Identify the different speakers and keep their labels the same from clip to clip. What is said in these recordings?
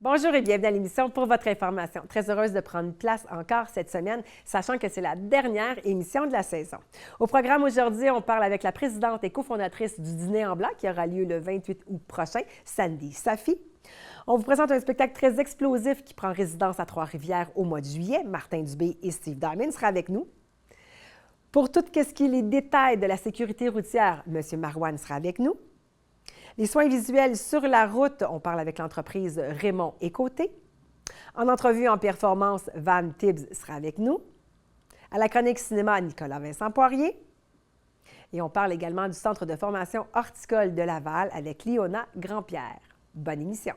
Speaker 1: Bonjour et bienvenue à l'émission Pour votre information. Très heureuse de prendre place encore cette semaine, sachant que c'est la dernière émission de la saison. Au programme aujourd'hui, on parle avec la présidente et cofondatrice du Dîner en blanc qui aura lieu le 28 août prochain, Sandy Safi. On vous présente un spectacle très explosif qui prend résidence à Trois-Rivières au mois de juillet. Martin Dubé et Steve Diamond sera avec nous. Pour tout ce qui est les détails de la sécurité routière, M. Marouane sera avec nous. Les soins visuels sur la route, on parle avec l'entreprise Raymond et Côté. En entrevue en performance, Van Tibbs sera avec nous. À la chronique cinéma, Nicolas Vincent Poirier. Et on parle également du Centre de formation horticole de Laval avec Léona Grandpierre. Bonne émission.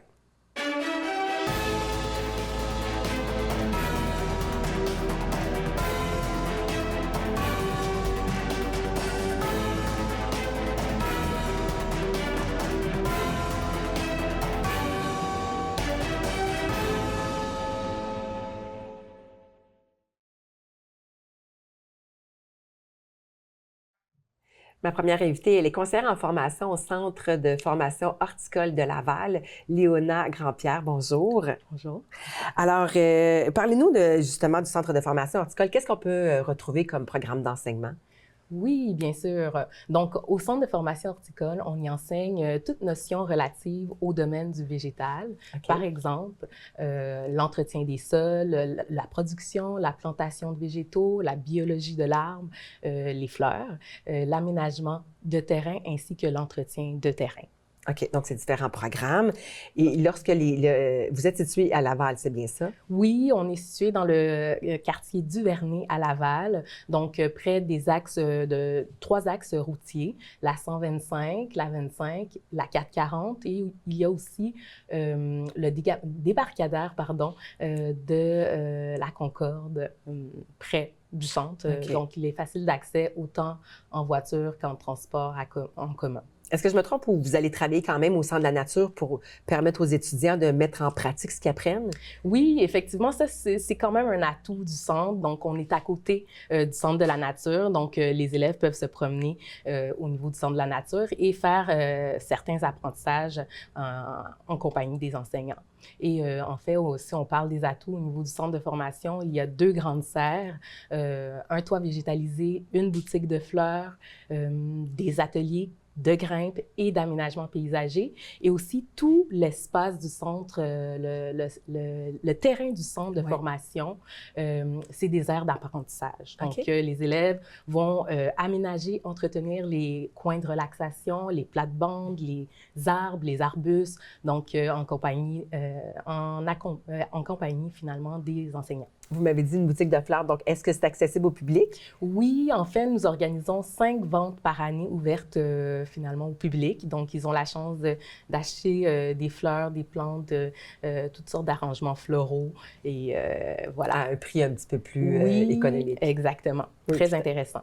Speaker 1: Ma première invitée, elle est conseillère en formation au Centre de formation horticole de Laval, Léona Grandpierre. Bonjour.
Speaker 2: Bonjour.
Speaker 1: Alors, parlez-nous justement du Centre de formation horticole. Qu'est-ce qu'on peut retrouver comme programme d'enseignement?
Speaker 2: Oui, bien sûr. Donc, au Centre de formation horticole, on y enseigne toute notion relative au domaine du végétal. Okay. Par exemple, l'entretien des sols, la production, la plantation de végétaux, la biologie de l'arbre, les fleurs, l'aménagement de terrain ainsi que l'entretien de terrain.
Speaker 1: OK, donc c'est différents programmes. Et lorsque vous êtes situé à Laval, c'est bien ça?
Speaker 2: Oui, on est situé dans le quartier Duvernay à Laval, donc près des axes trois axes routiers, la 125, la 25, la 440 et il y a aussi le débarcadère de la Concorde près du centre. Okay. Donc, il est facile d'accès autant en voiture qu'en transport en commun.
Speaker 1: Est-ce que je me trompe ou vous allez travailler quand même au Centre de la nature pour permettre aux étudiants de mettre en pratique ce qu'ils apprennent?
Speaker 2: Oui, effectivement, ça, c'est quand même un atout du centre. Donc, on est à côté du Centre de la nature. Donc, les élèves peuvent se promener au niveau du Centre de la nature et faire certains apprentissages en compagnie des enseignants. Et en fait, si on parle des atouts au niveau du centre de formation, il y a 2 grandes serres, un toit végétalisé, une boutique de fleurs, des ateliers de grimpe et d'aménagement paysager, et aussi tout l'espace du centre, le terrain du centre de formation, c'est des aires d'apprentissage. Donc, les élèves vont aménager, entretenir les coins de relaxation, les plates-bandes, les arbres, les arbustes, donc en compagnie finalement des enseignants.
Speaker 1: Vous m'avez dit une boutique de fleurs, donc est-ce que c'est accessible au public?
Speaker 2: Oui, en fait, nous organisons 5 ventes par année ouvertes finalement au public. Donc, ils ont la chance d'acheter des fleurs, des plantes, toutes sortes d'arrangements floraux et voilà.
Speaker 1: À un prix un petit peu plus économique.
Speaker 2: Exactement. Oui, très intéressant.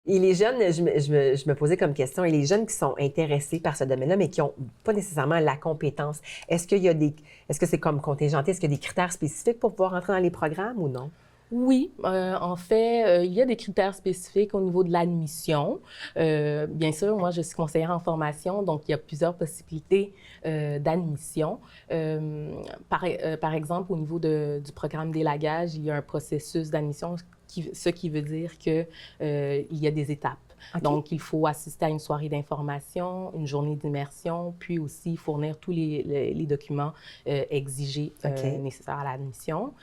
Speaker 1: Et les jeunes, je me posais comme question, et les jeunes qui sont intéressés par ce domaine-là, mais qui n'ont pas nécessairement la compétence, est-ce que c'est comme contingenté? Est-ce qu'il y a des critères spécifiques pour pouvoir entrer dans les programmes ou non?
Speaker 2: Oui, en fait, il y a des critères spécifiques au niveau de l'admission. Bien sûr, moi, je suis conseillère en formation, donc il y a plusieurs possibilités d'admission. Par exemple, au niveau du programme d'élagage, il y a un processus d'admission, ce qui veut dire qu'il y a des étapes. Okay. Donc, il faut assister à une soirée d'information, une journée d'immersion, puis aussi fournir tous les documents exigés nécessaires à l'admission.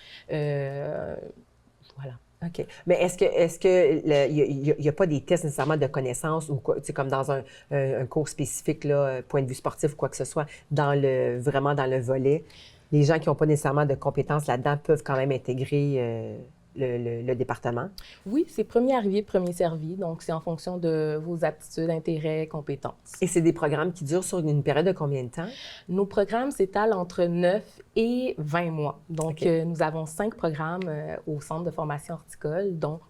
Speaker 2: Voilà.
Speaker 1: OK. Mais est-ce que il n'y a pas des tests nécessairement de connaissances ou quoi, tu sais, comme dans un cours spécifique, là, point de vue sportif ou quoi que ce soit, vraiment dans le volet, les gens qui n'ont pas nécessairement de compétences là-dedans peuvent quand même intégrer le département?
Speaker 2: Oui, c'est premier arrivé, premier servi. Donc, c'est en fonction de vos aptitudes, intérêts, compétences.
Speaker 1: Et c'est des programmes qui durent sur une période de combien de temps?
Speaker 2: Nos programmes s'étalent entre 9 et 20 mois. Donc, nous avons 5 programmes au Centre de formation horticole. Donc,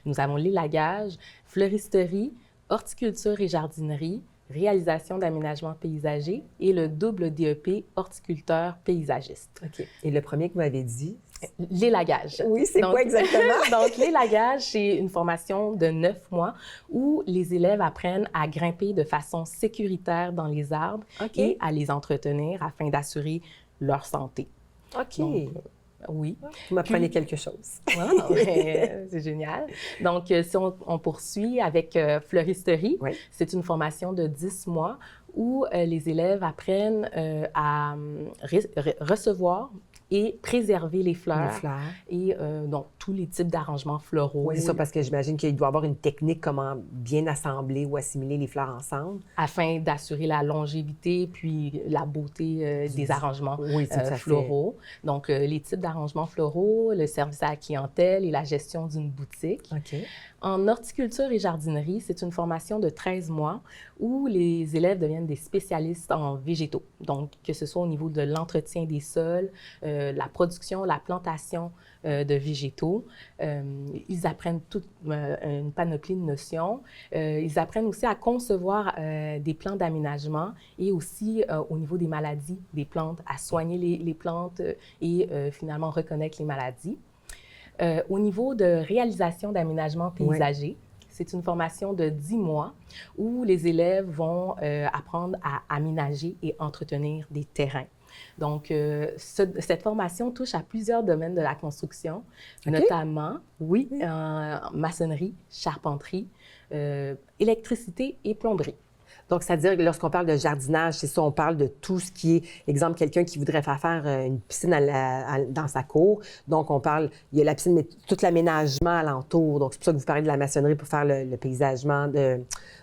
Speaker 2: nous avons l'élagage, fleuristerie, horticulture et jardinerie, réalisation d'aménagement paysager et le double DEP horticulteur paysagiste.
Speaker 1: OK. Et le premier que vous m'avez dit?
Speaker 2: L'élagage.
Speaker 1: Oui, c'est quoi exactement?
Speaker 2: Donc, l'élagage, c'est une formation de 9 mois où les élèves apprennent à grimper de façon sécuritaire dans les arbres et à les entretenir afin d'assurer leur santé.
Speaker 1: OK.
Speaker 2: Donc, oui.
Speaker 1: Vous m'apprenez
Speaker 2: Puis-
Speaker 1: quelque chose.
Speaker 2: Voilà, c'est génial. Donc, si on poursuit avec fleuristerie,
Speaker 1: Oui.
Speaker 2: c'est une formation de 10 mois où les élèves apprennent à recevoir et préserver les
Speaker 1: Les
Speaker 2: fleurs
Speaker 1: fleurs.
Speaker 2: et donc tous les types d'arrangements floraux
Speaker 1: Oui, c'est ça, parce que j'imagine qu'il doit y avoir une technique comment bien assembler ou assimiler les fleurs ensemble.
Speaker 2: afin d'assurer la longévité puis la beauté des arrangements
Speaker 1: Oui, tout à fait.
Speaker 2: floraux. Donc, les types d'arrangements floraux, le service à la clientèle et la gestion d'une boutique.
Speaker 1: OK.
Speaker 2: En horticulture et jardinerie, c'est une formation de 13 mois où les élèves deviennent des spécialistes en végétaux. Donc, que ce soit au niveau de l'entretien des sols, la production, la plantation de végétaux. Ils apprennent toute une panoplie de notions. Ils apprennent aussi à concevoir des plans d'aménagement et aussi au niveau des maladies des plantes, à soigner les plantes et finalement reconnaître les maladies. Au niveau de réalisation d'aménagements paysagers, c'est une formation de 10 mois où les élèves vont apprendre à aménager et entretenir des terrains. Donc, cette formation touche à plusieurs domaines de la construction, notamment, maçonnerie, charpenterie, électricité et plomberie.
Speaker 1: Donc, c'est-à-dire que lorsqu'on parle de jardinage, c'est ça, on parle de tout ce qui est, exemple, quelqu'un qui voudrait faire une piscine dans sa cour. Donc, on parle, il y a la piscine, mais tout l'aménagement alentour. Donc, c'est pour ça que vous parlez de la maçonnerie pour faire le paysagement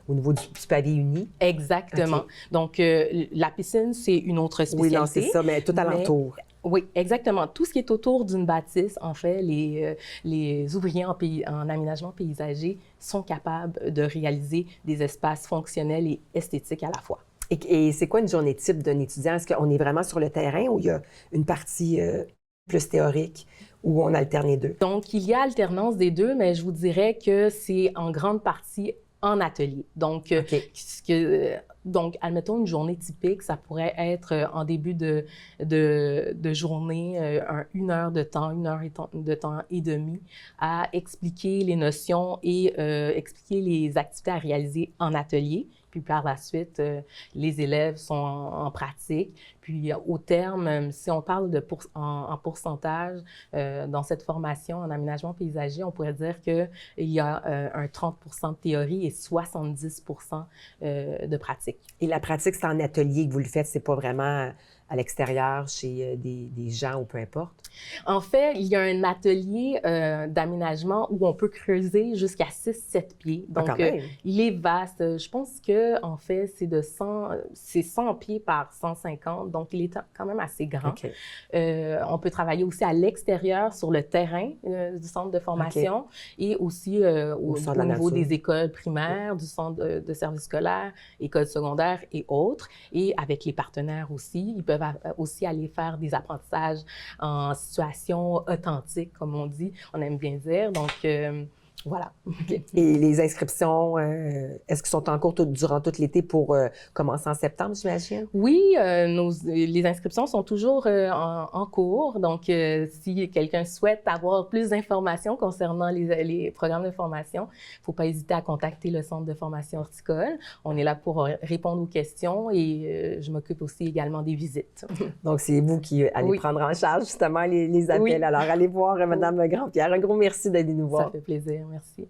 Speaker 1: au niveau du pavé uni.
Speaker 2: Exactement.
Speaker 1: Okay.
Speaker 2: Donc, la piscine, c'est une autre spécialité.
Speaker 1: Oui, non, c'est ça, mais tout alentour.
Speaker 2: Oui, exactement. Tout ce qui est autour d'une bâtisse, en fait, les ouvriers en aménagement paysager sont capables de réaliser des espaces fonctionnels et esthétiques à la fois.
Speaker 1: Et c'est quoi une journée type d'un étudiant? Est-ce qu'on est vraiment sur le terrain ou il y a une partie plus théorique où on alterne les deux?
Speaker 2: Donc, il y a alternance des deux, mais je vous dirais que c'est en grande partie en atelier. Donc, donc, admettons une journée typique, ça pourrait être en début de journée, 1 heure de temps, 1 heure de temps et demi à expliquer les notions et expliquer les activités à réaliser en atelier. Puis par la suite, les élèves sont en pratique. Puis au terme, si on parle en pourcentage, dans cette formation en aménagement paysager, on pourrait dire qu'il y a un 30% de théorie et 70% de pratique.
Speaker 1: Et la pratique, c'est en atelier que vous le faites, c'est pas vraiment à l'extérieur chez des gens ou peu importe?
Speaker 2: En fait, il y a un atelier d'aménagement où on peut creuser jusqu'à 6-7 pieds. Donc, il est vaste. Je pense que en fait, c'est 100 pieds par 150, donc il est quand même assez grand.
Speaker 1: Okay.
Speaker 2: On peut travailler aussi à l'extérieur sur le terrain du centre de formation et aussi au niveau des écoles primaires, du centre de services scolaires, écoles secondaires et autres. Et avec les partenaires aussi, ils peuvent aussi aller faire des apprentissages en situation authentique, comme on dit, on aime bien dire. Donc, voilà.
Speaker 1: Okay. Et les inscriptions, est-ce qu'elles sont en cours durant tout l'été pour commencer en septembre, j'imagine?
Speaker 2: Oui, les inscriptions sont toujours en cours. Donc, si quelqu'un souhaite avoir plus d'informations concernant les programmes de formation, il ne faut pas hésiter à contacter le Centre de formation horticole. On est là pour répondre aux questions et je m'occupe aussi également des visites.
Speaker 1: Donc, c'est vous qui allez prendre en charge justement les appels. Oui. Alors, allez voir Mme Grandpierre. Un gros merci d'aller nous voir.
Speaker 2: Ça fait plaisir. Merci.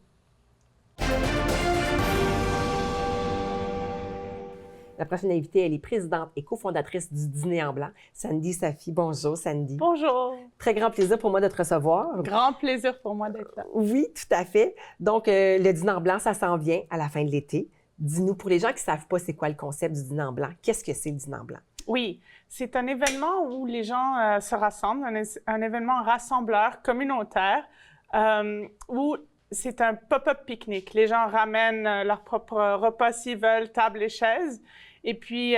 Speaker 1: La prochaine invitée, elle est présidente et cofondatrice du Dîner en blanc. Sandy Safi. Bonjour, Sandy.
Speaker 3: Bonjour.
Speaker 1: Très grand plaisir pour moi de te recevoir.
Speaker 3: Grand plaisir pour moi d'être là.
Speaker 1: Oui, tout à fait. Donc, le Dîner en blanc, ça s'en vient à la fin de l'été. Dis-nous, pour les gens qui ne savent pas c'est quoi le concept du Dîner en blanc, qu'est-ce que c'est le Dîner en blanc?
Speaker 3: Oui, c'est un événement où les gens se rassemblent, un événement rassembleur communautaire où c'est un pop-up pique-nique. Les gens ramènent leur propre repas s'ils veulent, table et chaises, et puis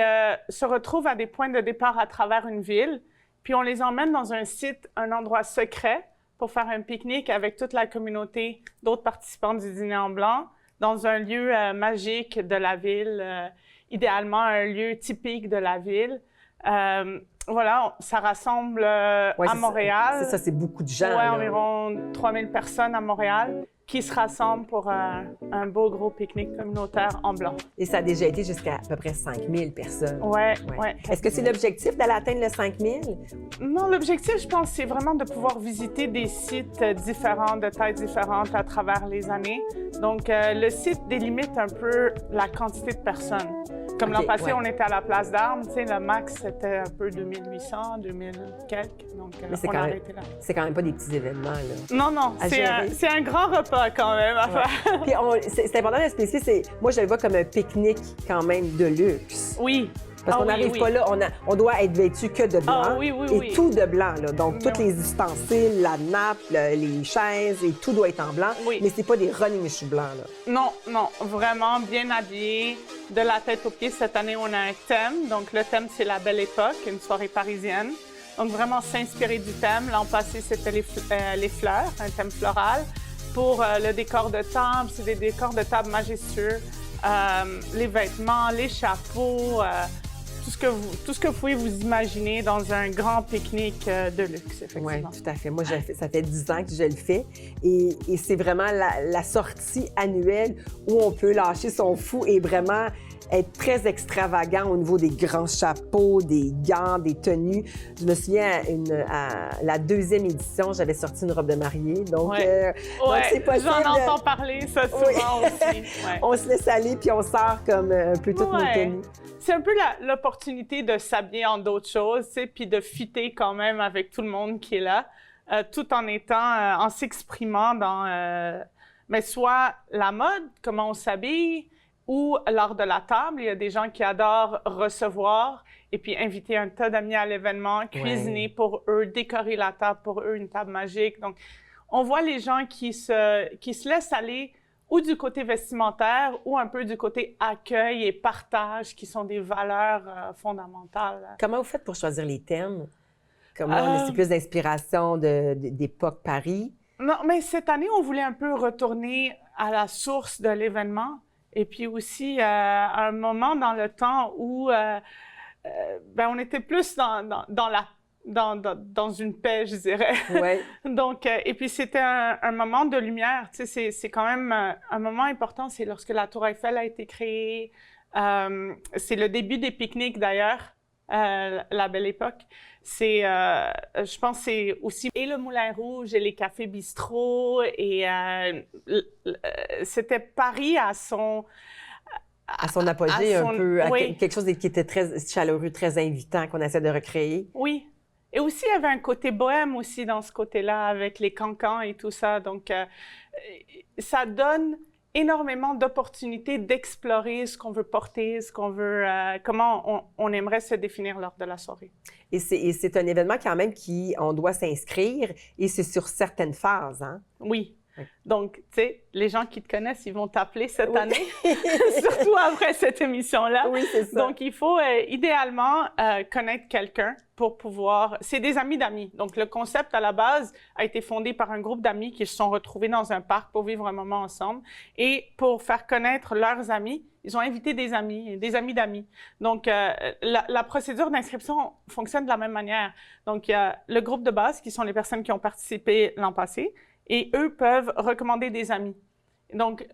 Speaker 3: se retrouvent à des points de départ à travers une ville. Puis on les emmène dans un site, un endroit secret pour faire un pique-nique avec toute la communauté d'autres participants du Dîner en blanc dans un lieu magique de la ville, idéalement un lieu typique de la ville. Voilà, ça rassemble à Montréal.
Speaker 1: C'est ça, c'est beaucoup de gens.
Speaker 3: Oui, environ 3000 personnes à Montréal qui se rassemblent pour un beau gros pique-nique communautaire en blanc.
Speaker 1: Et ça a déjà été jusqu'à peu près 5000 personnes.
Speaker 3: Ouais.
Speaker 1: Est-ce que c'est l'objectif d'aller atteindre le 5000?
Speaker 3: Non, l'objectif, je pense, c'est vraiment de pouvoir visiter des sites différents, de tailles différentes à travers les années. Donc, le site délimite un peu la quantité de personnes. Comme l'an passé, on était à la place d'Armes, tu sais, le max, c'était un peu 2800, 2000 quelques. Donc, on a arrêté là.
Speaker 1: C'est quand même pas des petits événements, là.
Speaker 3: Non, c'est un grand repas quand même à faire.
Speaker 1: Puis c'est important de spécifier, moi, je le vois comme un pique-nique quand même de luxe.
Speaker 3: Oui.
Speaker 1: Parce qu'on n'arrive pas là, on doit être vêtu que de blanc.
Speaker 3: Oui.
Speaker 1: Tout de blanc, là. Donc, tous les ustensiles, la nappe, les chaises, et tout doit être en blanc.
Speaker 3: Oui.
Speaker 1: Mais c'est pas des running shoes blancs, là.
Speaker 3: Non, vraiment bien habillé, de la tête aux pieds. Cette année, on a un thème. Donc, le thème, c'est la Belle Époque, une soirée parisienne. Donc, vraiment s'inspirer du thème. L'an passé, c'était les fleurs, un thème floral. Pour le décor de table, c'est des décors de table majestueux. Les vêtements, les chapeaux, tout ce que vous pouvez vous imaginer dans un grand pique-nique de luxe, effectivement.
Speaker 1: Oui, tout à fait. Moi, ça fait 10 ans que je le fais. Et c'est vraiment la sortie annuelle où on peut lâcher son fou et vraiment être très extravagant au niveau des grands chapeaux, des gants, des tenues. Je me souviens, à la 2e édition, j'avais sorti une robe de mariée. Donc, donc c'est possible.
Speaker 3: J'en entends parler, ça, souvent aussi. Ouais.
Speaker 1: On se laisse aller, puis on sort comme un peu toutes nos tenues.
Speaker 3: C'est un peu l'opportunité de s'habiller en d'autres choses, tu sais, puis de fitter quand même avec tout le monde qui est là, tout en étant, en s'exprimant dans, mais soit la mode, comment on s'habille, ou l'art de la table. Il y a des gens qui adorent recevoir et puis inviter un tas d'amis à l'événement, cuisiner pour eux, décorer la table pour eux, une table magique. Donc, on voit les gens qui se laissent aller ou du côté vestimentaire ou un peu du côté accueil et partage, qui sont des valeurs fondamentales.
Speaker 1: Comment vous faites pour choisir les thèmes? Comment c'est plus d'inspiration d'époque Paris?
Speaker 3: Non, mais cette année, on voulait un peu retourner à la source de l'événement. Et puis aussi, à un moment dans le temps où on était plus dans une paix, je dirais.
Speaker 1: Ouais.
Speaker 3: Donc, et puis c'était un moment de lumière. Tu sais, c'est quand même un moment important. C'est lorsque la Tour Eiffel a été créée. C'est le début des pique-niques d'ailleurs, la Belle Époque. C'est, je pense, c'est aussi et le Moulin Rouge et les cafés bistrots et c'était Paris à son
Speaker 1: apogée un peu, quelque chose qui était très chaleureux, très invitant qu'on essaie de recréer.
Speaker 3: Oui. Et aussi, il y avait un côté bohème aussi dans ce côté-là, avec les cancans et tout ça. Donc, ça donne énormément d'opportunités d'explorer ce qu'on veut porter, ce qu'on veut, comment on aimerait se définir lors de la soirée.
Speaker 1: Et c'est un événement quand même on doit s'inscrire et c'est sur certaines phases, hein?
Speaker 3: Oui. Donc, tu sais, les gens qui te connaissent, ils vont t'appeler cette année, surtout après cette émission-là.
Speaker 1: Oui, c'est ça.
Speaker 3: Donc, il faut idéalement connaître quelqu'un pour pouvoir... C'est des amis d'amis. Donc, le concept, à la base, a été fondé par un groupe d'amis qui se sont retrouvés dans un parc pour vivre un moment ensemble. Et pour faire connaître leurs amis, ils ont invité des amis et des amis d'amis. Donc, la procédure d'inscription fonctionne de la même manière. Donc, il y a le groupe de base, qui sont les personnes qui ont participé l'an passé, et eux peuvent recommander des amis. Donc,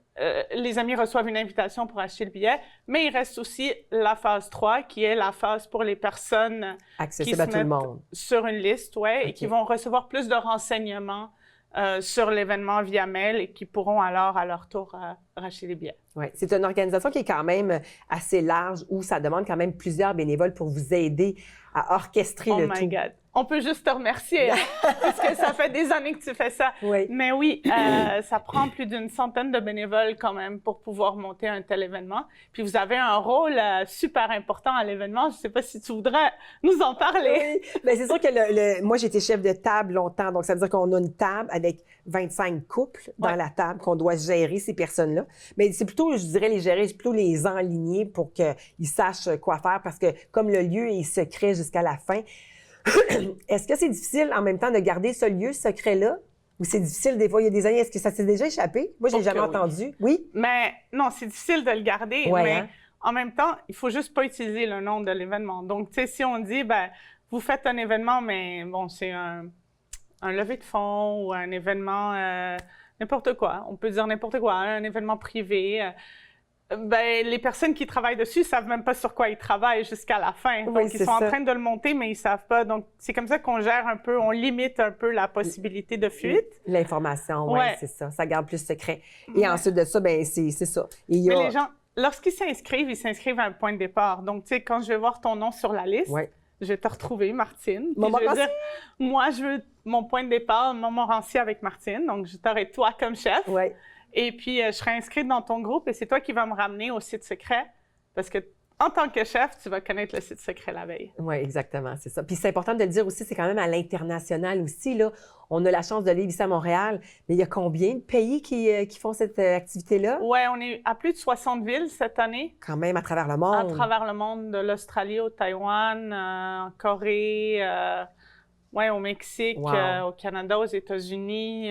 Speaker 3: les amis reçoivent une invitation pour acheter le billet, mais il reste aussi la phase 3, qui est la phase pour les personnes
Speaker 1: accessible à tout le monde,
Speaker 3: sur une liste, et qui vont recevoir plus de renseignements sur l'événement via mail et qui pourront alors, à leur tour, racheter les billets.
Speaker 1: Oui, c'est une organisation qui est quand même assez large, où ça demande quand même plusieurs bénévoles pour vous aider à orchestrer le tout.
Speaker 3: Oh my God! On peut juste te remercier, parce que ça fait des années que tu fais ça.
Speaker 1: Oui.
Speaker 3: Mais oui, ça prend plus d'1 centaine de bénévoles quand même pour pouvoir monter un tel événement. Puis vous avez un rôle super important à l'événement. Je ne sais pas si tu voudrais nous en parler.
Speaker 1: Oui, bien, c'est sûr que moi, j'étais chef de table longtemps, donc ça veut dire qu'on a une table avec 25 couples dans la table, qu'on doit gérer ces personnes-là. Mais c'est plutôt, je dirais, plutôt les enligner pour qu'ils sachent quoi faire, parce que comme le lieu est secret jusqu'à la fin, est-ce que c'est difficile en même temps de garder ce lieu secret-là? Ou c'est difficile des fois? Il y a des années, est-ce que ça s'est déjà échappé? Moi, je l'ai jamais entendu. Oui?
Speaker 3: Mais non, c'est difficile de le garder,
Speaker 1: ouais,
Speaker 3: mais en même temps, il faut juste pas utiliser le nom de l'événement. Donc, tu sais, si on dit, vous faites un événement, mais bon, c'est un lever de fonds ou un événement n'importe quoi. On peut dire n'importe quoi, un événement privé. Ben, les personnes qui travaillent dessus savent même pas sur quoi ils travaillent jusqu'à la fin.
Speaker 1: Oui,
Speaker 3: Donc, ils sont en train de le monter, mais ils savent pas. Donc, c'est comme ça qu'on gère un peu, on limite un peu la possibilité de fuite.
Speaker 1: L'information, oui,
Speaker 3: Ouais.
Speaker 1: c'est ça. Ça garde plus secret. Et ensuite de ça, ben c'est ça. Et il y a...
Speaker 3: Mais les gens, lorsqu'ils s'inscrivent, ils s'inscrivent à un point de départ. Donc, tu sais, quand je vais voir ton nom sur la liste,
Speaker 1: Ouais.
Speaker 3: je vais te retrouver, Martine. Puis
Speaker 1: Maman
Speaker 3: je vais
Speaker 1: Montmorency.
Speaker 3: dire, moi, je veux mon point de départ, Montmorency avec Martine. Donc, je t'aurai toi comme chef.
Speaker 1: Ouais.
Speaker 3: Et puis, je serai inscrite dans ton groupe et c'est toi qui vas me ramener au site secret parce que, en tant que chef, tu vas connaître le site secret la veille.
Speaker 1: Oui, exactement, c'est ça. Puis c'est important de le dire aussi, c'est quand même à l'international aussi, là. On a la chance de vivre ici à Montréal, mais il y a combien de pays qui font cette activité-là?
Speaker 3: Ouais, on est à plus de 60 villes cette année,
Speaker 1: Quand même, à travers le monde.
Speaker 3: à travers le monde, de l'Australie au Taïwan, en Corée, ouais, au Mexique,
Speaker 1: Wow.
Speaker 3: au Canada, aux États-Unis.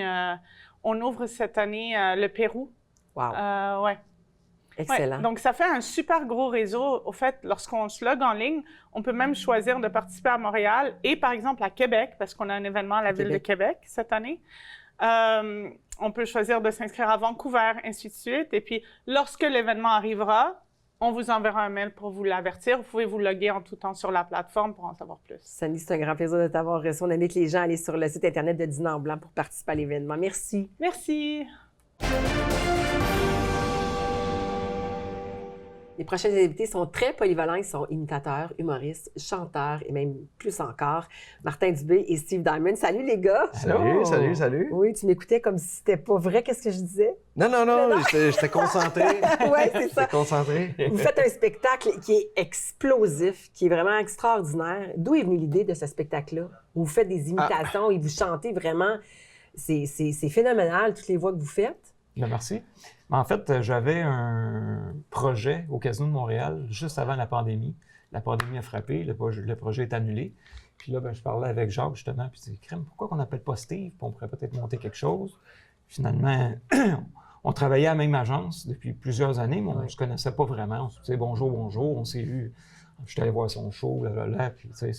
Speaker 3: On ouvre cette année le Pérou.
Speaker 1: Wow,
Speaker 3: Ouais.
Speaker 1: excellent.
Speaker 3: Ouais, donc, ça fait un super gros réseau. Au fait, lorsqu'on se log en ligne, on peut même choisir de participer à Montréal et, par exemple, à Québec, parce qu'on a un événement à la ville de Québec cette année. On peut choisir de s'inscrire à Vancouver, ainsi de suite. Et puis, lorsque l'événement arrivera, on vous enverra un mail pour vous l'avertir. Vous pouvez vous loguer en tout temps sur la plateforme pour en savoir plus.
Speaker 1: Sandy, c'est un grand plaisir de t'avoir reçu. On invite les gens à aller sur le site Internet de Dîner en Blanc pour participer à l'événement. Merci.
Speaker 3: Merci.
Speaker 1: Les prochains invités sont très polyvalents. Ils sont imitateurs, humoristes, chanteurs et même plus encore. Martin Dubé et Steve Diamond. Salut les gars!
Speaker 4: Salut!
Speaker 1: Oui, tu m'écoutais comme si c'était pas vrai. Qu'est-ce que je disais?
Speaker 4: Non, j'étais concentré.
Speaker 1: Oui, c'est ça.
Speaker 4: J'étais concentré.
Speaker 1: Vous faites un spectacle qui est explosif, qui est vraiment extraordinaire. D'où est venue l'idée de ce spectacle-là? Vous faites des imitations et vous chantez vraiment. C'est phénoménal, toutes les voix que vous faites.
Speaker 5: Bien, merci. En fait, j'avais un projet au Casino de Montréal juste avant la pandémie. La pandémie a frappé, le projet est annulé. Puis là, je parlais avec Jacques justement, puis je disais, crème, pourquoi qu'on n'appelle pas Steve? Puis on pourrait peut-être monter quelque chose. Finalement, on travaillait à la même agence depuis plusieurs années, mais on ne se connaissait pas vraiment. On se disait bonjour, on s'est vu. Je suis allé voir son show, puis tu sais.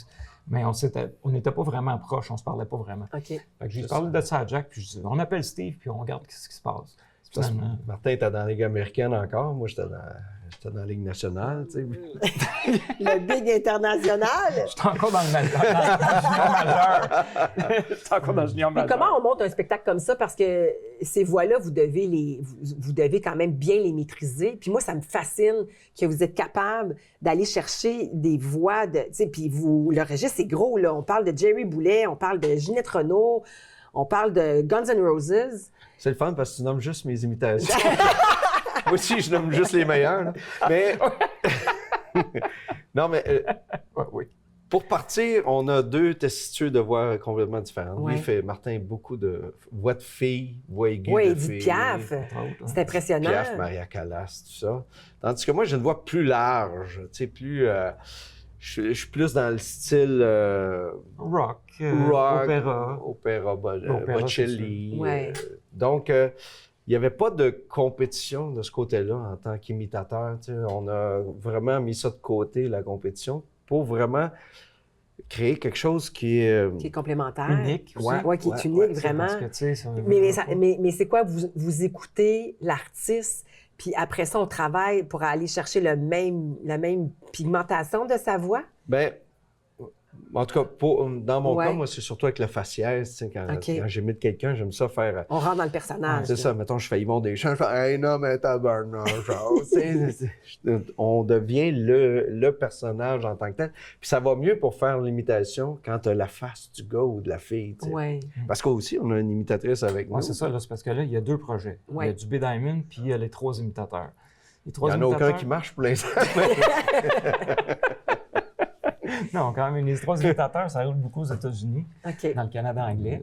Speaker 5: Mais on n'était pas vraiment proches, on ne se parlait pas vraiment.
Speaker 1: OK.
Speaker 5: Fait que j'ai parlé de ça à Jack, puis je dis, on appelle Steve, puis on regarde ce qui se passe. Finalement,
Speaker 4: Martin était dans la Ligue américaine encore. Moi, j'étais dans la Ligue nationale. Tu sais.
Speaker 1: Le Big International.
Speaker 5: je suis encore dans le junior majeur. Je suis encore dans le junior
Speaker 1: Mais
Speaker 5: majeur.
Speaker 1: comment on monte un spectacle comme ça? Parce que ces voix-là, vous devez quand même bien les maîtriser. Puis moi, ça me fascine que vous êtes capable d'aller chercher des voix. Puis le registre, c'est gros. Là. On parle de Jerry Boulet, on parle de Ginette Renault, on parle de Guns N' Roses.
Speaker 4: C'est le fun parce que tu nommes juste mes imitations. Moi aussi, je nomme juste les meilleurs. Là. Mais... non, mais
Speaker 5: Oui.
Speaker 4: pour partir, on a deux tessitures de voix complètement différentes.
Speaker 1: Ouais.
Speaker 4: Lui, fait Martin beaucoup de voix de filles, voix aiguë
Speaker 1: Oui,
Speaker 4: de
Speaker 1: Edith
Speaker 4: filles.
Speaker 1: Piaf. C'est impressionnant.
Speaker 4: Piaf, Maria Callas, tout ça. Tandis que moi, j'ai une voix plus large, tu sais, plus... je suis plus dans le style
Speaker 5: Rock,
Speaker 4: opéra, Bocelli.
Speaker 1: Ouais.
Speaker 4: Donc, il n'y avait pas de compétition de ce côté-là en tant qu'imitateur. Tu sais. On a vraiment mis ça de côté, la compétition, pour vraiment créer quelque chose qui est...
Speaker 1: Qui est complémentaire.
Speaker 5: unique. Aussi.
Speaker 1: Ouais, qui est unique, vraiment.
Speaker 5: Parce que, tu sais, ça-
Speaker 1: Mais c'est quoi? Vous écoutez l'artiste, puis après ça, on travaille pour aller chercher la même pigmentation de sa voix?
Speaker 4: Ben, en tout cas, dans mon
Speaker 1: Ouais.
Speaker 4: cas, moi, c'est surtout avec le faciès. Tu sais, quand j'imite quelqu'un, j'aime ça faire...
Speaker 1: On rentre dans le personnage.
Speaker 4: c'est ça, mettons, je fais Yvon Deschamps, je fais « Hey, non, mais tabarnak, genre. » On devient le personnage en tant que tel. Puis ça va mieux pour faire l'imitation quand tu as la face du gars ou de la fille. Tu sais.
Speaker 1: Ouais.
Speaker 4: Parce qu'aussi, on a une imitatrice avec nous.
Speaker 5: Ouais, c'est ça, là, c'est parce que là, il y a deux projets.
Speaker 1: Ouais.
Speaker 5: Il y a du B-Diamond, puis il y a les 3 imitateurs. Les
Speaker 4: Il
Speaker 5: 3
Speaker 4: n'y en a aucun
Speaker 5: imitateurs-
Speaker 4: qui marche pour l'instant.
Speaker 5: Non, quand même, les 3 imitateurs, ça roule beaucoup aux États-Unis,
Speaker 1: OK.
Speaker 5: dans le Canada anglais.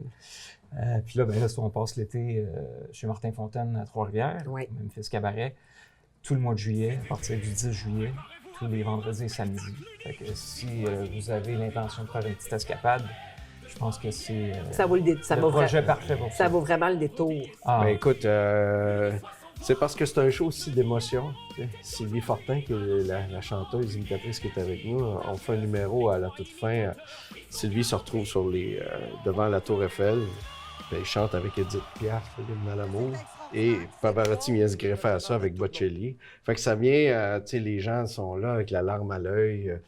Speaker 5: Puis là, on passe l'été chez Martin Fontaine à Trois-Rivières,
Speaker 1: Ouais.
Speaker 5: au Memphis Cabaret, tout le mois de juillet, à partir du 10 juillet, tous les vendredis et samedis. Fait que si vous avez l'intention de faire une petite escapade, je pense que c'est
Speaker 1: Ça vaut ça
Speaker 5: le
Speaker 1: vaut
Speaker 5: projet
Speaker 1: vra-
Speaker 5: parfait pour
Speaker 1: ça
Speaker 5: ça.
Speaker 1: vaut vraiment le détour.
Speaker 5: Ah,
Speaker 4: Ben écoute, c'est parce que c'est un show aussi d'émotion. Tu sais. Sylvie Fortin, qui est la chanteuse imitatrice qui est avec nous, on fait un numéro à la toute fin. Sylvie se retrouve devant la Tour Eiffel. Puis il chante avec Edith Piaf, l'hymne à l'amour. Et Pavarotti vient se greffer à ça avec Bocelli. Fait que ça vient, tu sais, les gens sont là avec la larme à l'œil.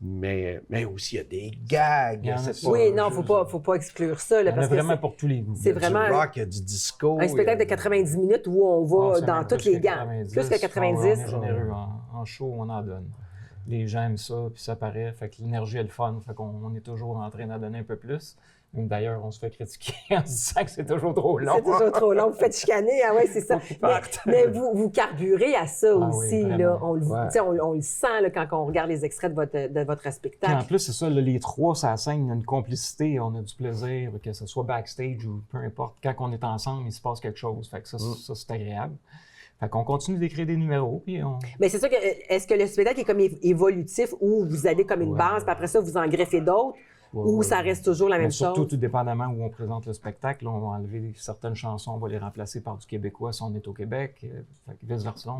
Speaker 4: Mais aussi, il y a des gags.
Speaker 5: Il y en a
Speaker 4: C'est
Speaker 5: pas.
Speaker 1: Oui, non, faut pas exclure ça. Là,
Speaker 5: Il y en a
Speaker 1: parce que
Speaker 5: vraiment pour tous les goûts.
Speaker 1: c'est vraiment
Speaker 4: du rock, il y a du disco.
Speaker 1: un spectacle de 90 minutes où on va dans toutes les gammes. Plus que 90.
Speaker 5: On est généreux. En show, on en donne. Les gens aiment ça, puis ça paraît. Fait que l'énergie est le fun. Fait qu'on est toujours en train d'en donner un peu plus. Même d'ailleurs, on se fait critiquer en disant que c'est toujours trop long.
Speaker 1: C'est toujours trop long. Vous faites chicaner, ah ouais, c'est ça. Mais vous carburez à ça
Speaker 5: Ah
Speaker 1: aussi.
Speaker 5: oui,
Speaker 1: là.
Speaker 5: vraiment.
Speaker 1: On le sent là, quand on regarde les extraits de votre
Speaker 5: Puis
Speaker 1: spectacle.
Speaker 5: en plus, c'est ça, là, les trois, ça la scène, il y a une complicité, on a du plaisir, que ce soit backstage ou peu importe. Quand on est ensemble, il se passe quelque chose. Fait que ça c'est agréable. Fait qu'on continue d'écrire des numéros, puis on...
Speaker 1: Mais c'est ça que, est-ce que le spectacle est comme évolutif ou vous avez comme une base, puis après ça, vous en greffez d'autres, ou ça reste toujours la même
Speaker 5: surtout,
Speaker 1: chose?
Speaker 5: tout dépendamment où on présente le spectacle, là, on va enlever certaines chansons, on va les remplacer par du québécois si on est au Québec. Fait que vice-versa,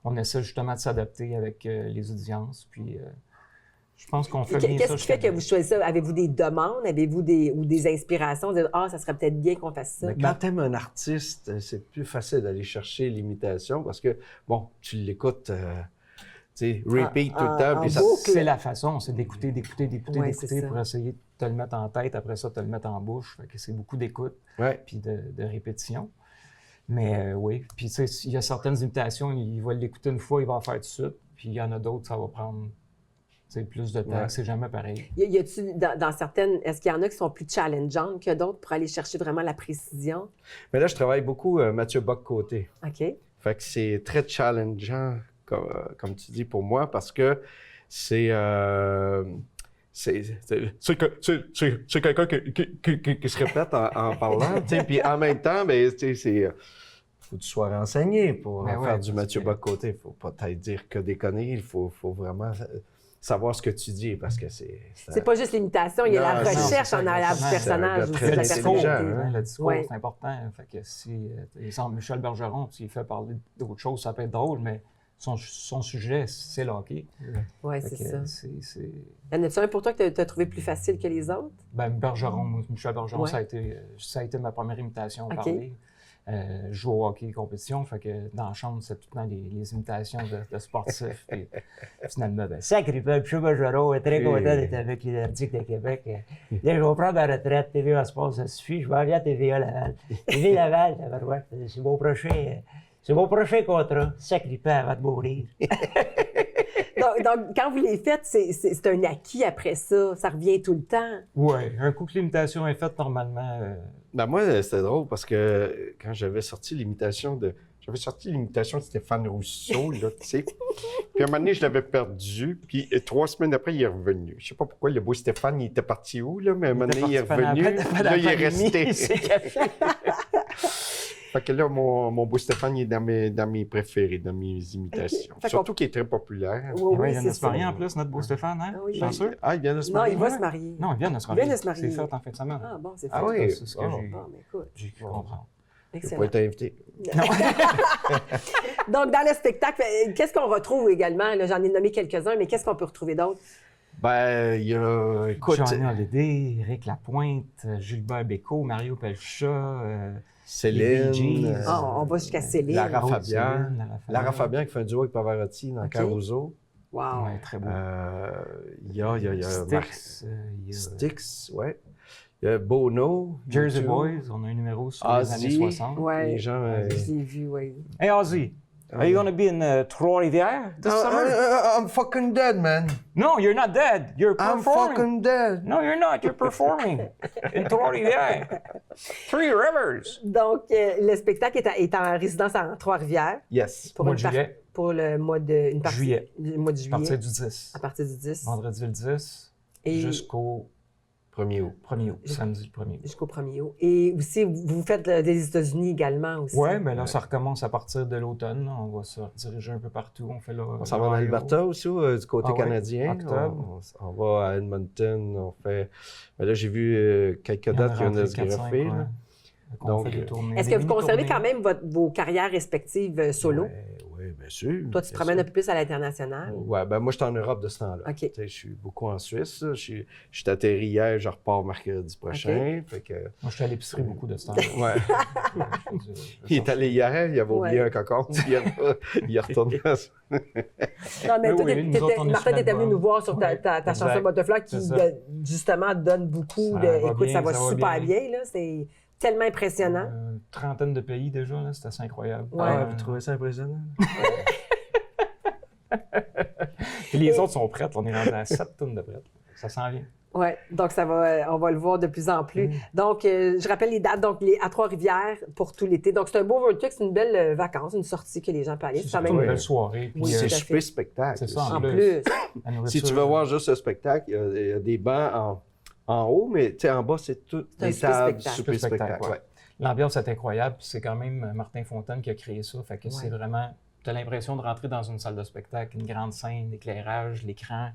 Speaker 5: on essaie justement de s'adapter avec les audiences, puis je pense qu'on fait bien ça.
Speaker 1: Qu'est-ce qui fait que vous choisissez ça? Avez-vous des demandes? Avez-vous des inspirations? Vous dites, ça serait peut-être bien qu'on fasse ça.
Speaker 4: Mais quand tu aimes un artiste, c'est plus facile d'aller chercher l'imitation parce que, bon, tu l'écoutes, tu sais, repeat tout le temps. Puis
Speaker 5: c'est la façon, c'est d'écouter
Speaker 1: c'est
Speaker 5: pour essayer de te le mettre en tête, après ça, te le mettre en bouche. Fait que c'est beaucoup d'écoute, puis de répétition. Mais oui, puis tu sais, il y a certaines imitations, il va l'écouter une fois, il va en faire tout de suite. Puis il y en a d'autres, ça va prendre plus de temps, c'est jamais pareil.
Speaker 1: Y a-tu, dans certaines, est-ce qu'il y en a qui sont plus challengeantes que d'autres pour aller chercher vraiment la précision?
Speaker 4: Mais là, je travaille beaucoup Mathieu Bock-Côté.
Speaker 1: OK.
Speaker 4: Fait que c'est très challengeant, comme tu dis, pour moi, parce que c'est quelqu'un qui se répète en parlant, tu sais, puis en même temps, ben, tu sais, faut que tu sois renseigné pour faire du Mathieu Bock-Côté. Il faut pas peut-être dire que des conneries, il faut vraiment savoir ce que tu dis, parce que
Speaker 1: c'est pas juste l'imitation, il y a la recherche en arrière du personnage aussi, de la personnalité.
Speaker 5: Le discours, c'est important. Fait que si, exemple, Michel Bergeron, s'il fait parler d'autres choses, ça peut être drôle, mais son sujet, c'est le hockey.
Speaker 1: Oui, c'est ça. Y en a-tu un pour toi que tu as trouvé plus facile que les autres?
Speaker 5: Ben, Michel Bergeron, ça a été ma première imitation à parler. Je joue au hockey compétition, fait que dans la chambre, c'est tout le temps les imitations de sportifs. Puis finalement, sacré peu, M. Bergeron est très content d'être avec les Nordiques de Québec. Là, je vais prendre ma retraite, TVA Sport, ça suffit, je vais aller à TVA Laval. TVA Laval, c'est mon prochain contrat, sacré peu avant de mourir.
Speaker 1: donc, quand vous les faites, c'est un acquis après ça, ça revient tout le temps.
Speaker 5: Oui, un coup que l'imitation est faite, normalement...
Speaker 4: Ben moi, c'était drôle parce que quand j'avais sorti l'imitation de Stéphane Rousseau, là, tu sais. Puis à un moment donné, je l'avais perdu. Puis 3 semaines après, il est revenu. Je sais pas pourquoi, le beau Stéphane, il était parti où, là, mais à un moment donné, il est revenu. Là, il est resté. Fait que là, mon beau Stéphane, il est dans mes préférés, dans mes imitations. Surtout qu'il est très populaire.
Speaker 1: Oui,
Speaker 5: il vient de se marier en plus, notre beau Stéphane, hein?
Speaker 1: Oui,
Speaker 5: sûr?
Speaker 4: Ah, il vient de se marier?
Speaker 1: Non, il va se marier.
Speaker 5: Non, il vient de se marier. C'est fait en fin de semaine.
Speaker 1: Ah bon, c'est fait.
Speaker 4: Ah oui?
Speaker 5: C'est ce que j'ai pu comprendre.
Speaker 4: Je vais pas être invité.
Speaker 1: Donc, dans le spectacle, qu'est-ce qu'on retrouve également? Là, j'en ai nommé quelques-uns, mais qu'est-ce qu'on peut retrouver d'autre?
Speaker 4: Ben, il y a... Écoute...
Speaker 5: Johnny Hallyday, Éric Lapointe, Gilbert Bécaud, Mario Pelchat...
Speaker 4: Céline.
Speaker 1: On va jusqu'à Céline.
Speaker 4: Lara Fabian qui fait un duo avec Pavarotti dans Caruso.
Speaker 1: Wow.
Speaker 5: Ouais, très beau.
Speaker 4: Il y a Styx, ouais. Il y a Bono.
Speaker 5: Jersey Boys, on a un numéro sur les années 60.
Speaker 1: Ouais.
Speaker 4: Les gens...
Speaker 1: Je l'ai vu, oui.
Speaker 5: Hey Ozzy, are you gonna be in Trois-Rivières this summer?
Speaker 4: I'm fucking dead, man.
Speaker 5: No, you're not dead. You're performing.
Speaker 4: I'm fucking dead.
Speaker 5: No, you're not. You're performing in Trois-Rivières. Three Rivers.
Speaker 1: Donc, le spectacle est en résidence en Trois-Rivières.
Speaker 4: Yes.
Speaker 1: Pour
Speaker 5: mois de juillet.
Speaker 1: Pour le mois de...
Speaker 5: Juillet.
Speaker 1: Le mois de juillet.
Speaker 5: À partir du 10.
Speaker 1: À partir du 10.
Speaker 5: Vendredi le 10 jusqu'au
Speaker 4: 1er août.
Speaker 5: Samedi le 1er août.
Speaker 1: Jusqu'au 1er août. Et aussi, vous faites des États-Unis également aussi.
Speaker 5: Oui, mais là, ça recommence à partir de l'automne. On va se rediriger un peu partout.
Speaker 4: On s'en va en Alberta aussi, du côté canadien.
Speaker 5: Octobre.
Speaker 4: On va à Edmonton. Mais là, j'ai vu quelques dates qui viennent de se greffer.
Speaker 5: On
Speaker 4: Donc,
Speaker 5: fait des tournées,
Speaker 1: Est-ce
Speaker 5: des
Speaker 1: que vous conservez
Speaker 5: mini-tournées.
Speaker 1: quand même vos carrières respectives solo?
Speaker 4: Oui, bien sûr.
Speaker 1: Toi, tu te
Speaker 4: bien
Speaker 1: promènes
Speaker 4: sûr.
Speaker 1: un peu plus à l'international?
Speaker 4: Ouais, ben moi, je suis en Europe de ce temps-là.
Speaker 1: OK.
Speaker 4: Tu sais, je suis beaucoup en Suisse. Je suis atterri hier, je repars mercredi prochain. Fait que,
Speaker 5: Moi, je suis à l'épicerie beaucoup de ce temps-là.
Speaker 4: ouais. Il est allé hier, il avait oublié
Speaker 1: Ouais.
Speaker 4: un cocon. Il est retourné à ça.
Speaker 1: Non, mais
Speaker 5: Mais
Speaker 1: toi,
Speaker 5: oui, nous autres, on est
Speaker 1: Martin,
Speaker 5: sur
Speaker 1: tu étais venu
Speaker 5: l'album.
Speaker 1: nous voir sur ta
Speaker 5: Exact.
Speaker 1: chanson Butterfly qui,
Speaker 5: C'est ça.
Speaker 1: justement, donne beaucoup
Speaker 5: Ça
Speaker 1: de...
Speaker 5: va
Speaker 1: Écoute,
Speaker 5: bien,
Speaker 1: ça va
Speaker 5: ça va
Speaker 1: super
Speaker 5: bien.
Speaker 1: bien, là. C'est tellement impressionnant.
Speaker 5: Une trentaine de pays déjà, là, c'est assez incroyable.
Speaker 1: Ouais.
Speaker 4: Ah, vous trouvez ça impressionnant?
Speaker 5: Puis les autres sont prêtes. On est rendu à 7 tonnes de prêtes. Ça s'en vient.
Speaker 1: Oui, donc on va le voir de plus en plus. Donc, je rappelle les dates, donc à Trois-Rivières pour tout l'été. Donc, c'est un beau road trip, c'est une belle vacance, une sortie que les gens peuvent aller.
Speaker 5: C'est
Speaker 1: C'est quand
Speaker 5: surtout
Speaker 1: même
Speaker 5: une belle soirée. Puis,
Speaker 1: Oui,
Speaker 4: C'est
Speaker 1: tout à
Speaker 4: super
Speaker 1: fait.
Speaker 4: spectacle.
Speaker 5: C'est ça,
Speaker 1: en
Speaker 5: plus.
Speaker 1: plus.
Speaker 5: la
Speaker 4: Si
Speaker 5: nourriture.
Speaker 4: tu veux voir juste le spectacle, il y a des bancs en haut, mais tu sais, en bas, c'est tout
Speaker 1: C'est un
Speaker 4: des
Speaker 1: super
Speaker 4: tables,
Speaker 1: spectacle.
Speaker 4: super
Speaker 5: Super
Speaker 4: spectacle.
Speaker 5: spectacle,
Speaker 4: ouais.
Speaker 5: L'ambiance est incroyable. Puis c'est quand même Martin Fontaine qui a créé ça. Fait que
Speaker 1: Ouais.
Speaker 5: c'est vraiment... Tu as l'impression de rentrer dans une salle de spectacle, une grande scène, l'éclairage, l'écran.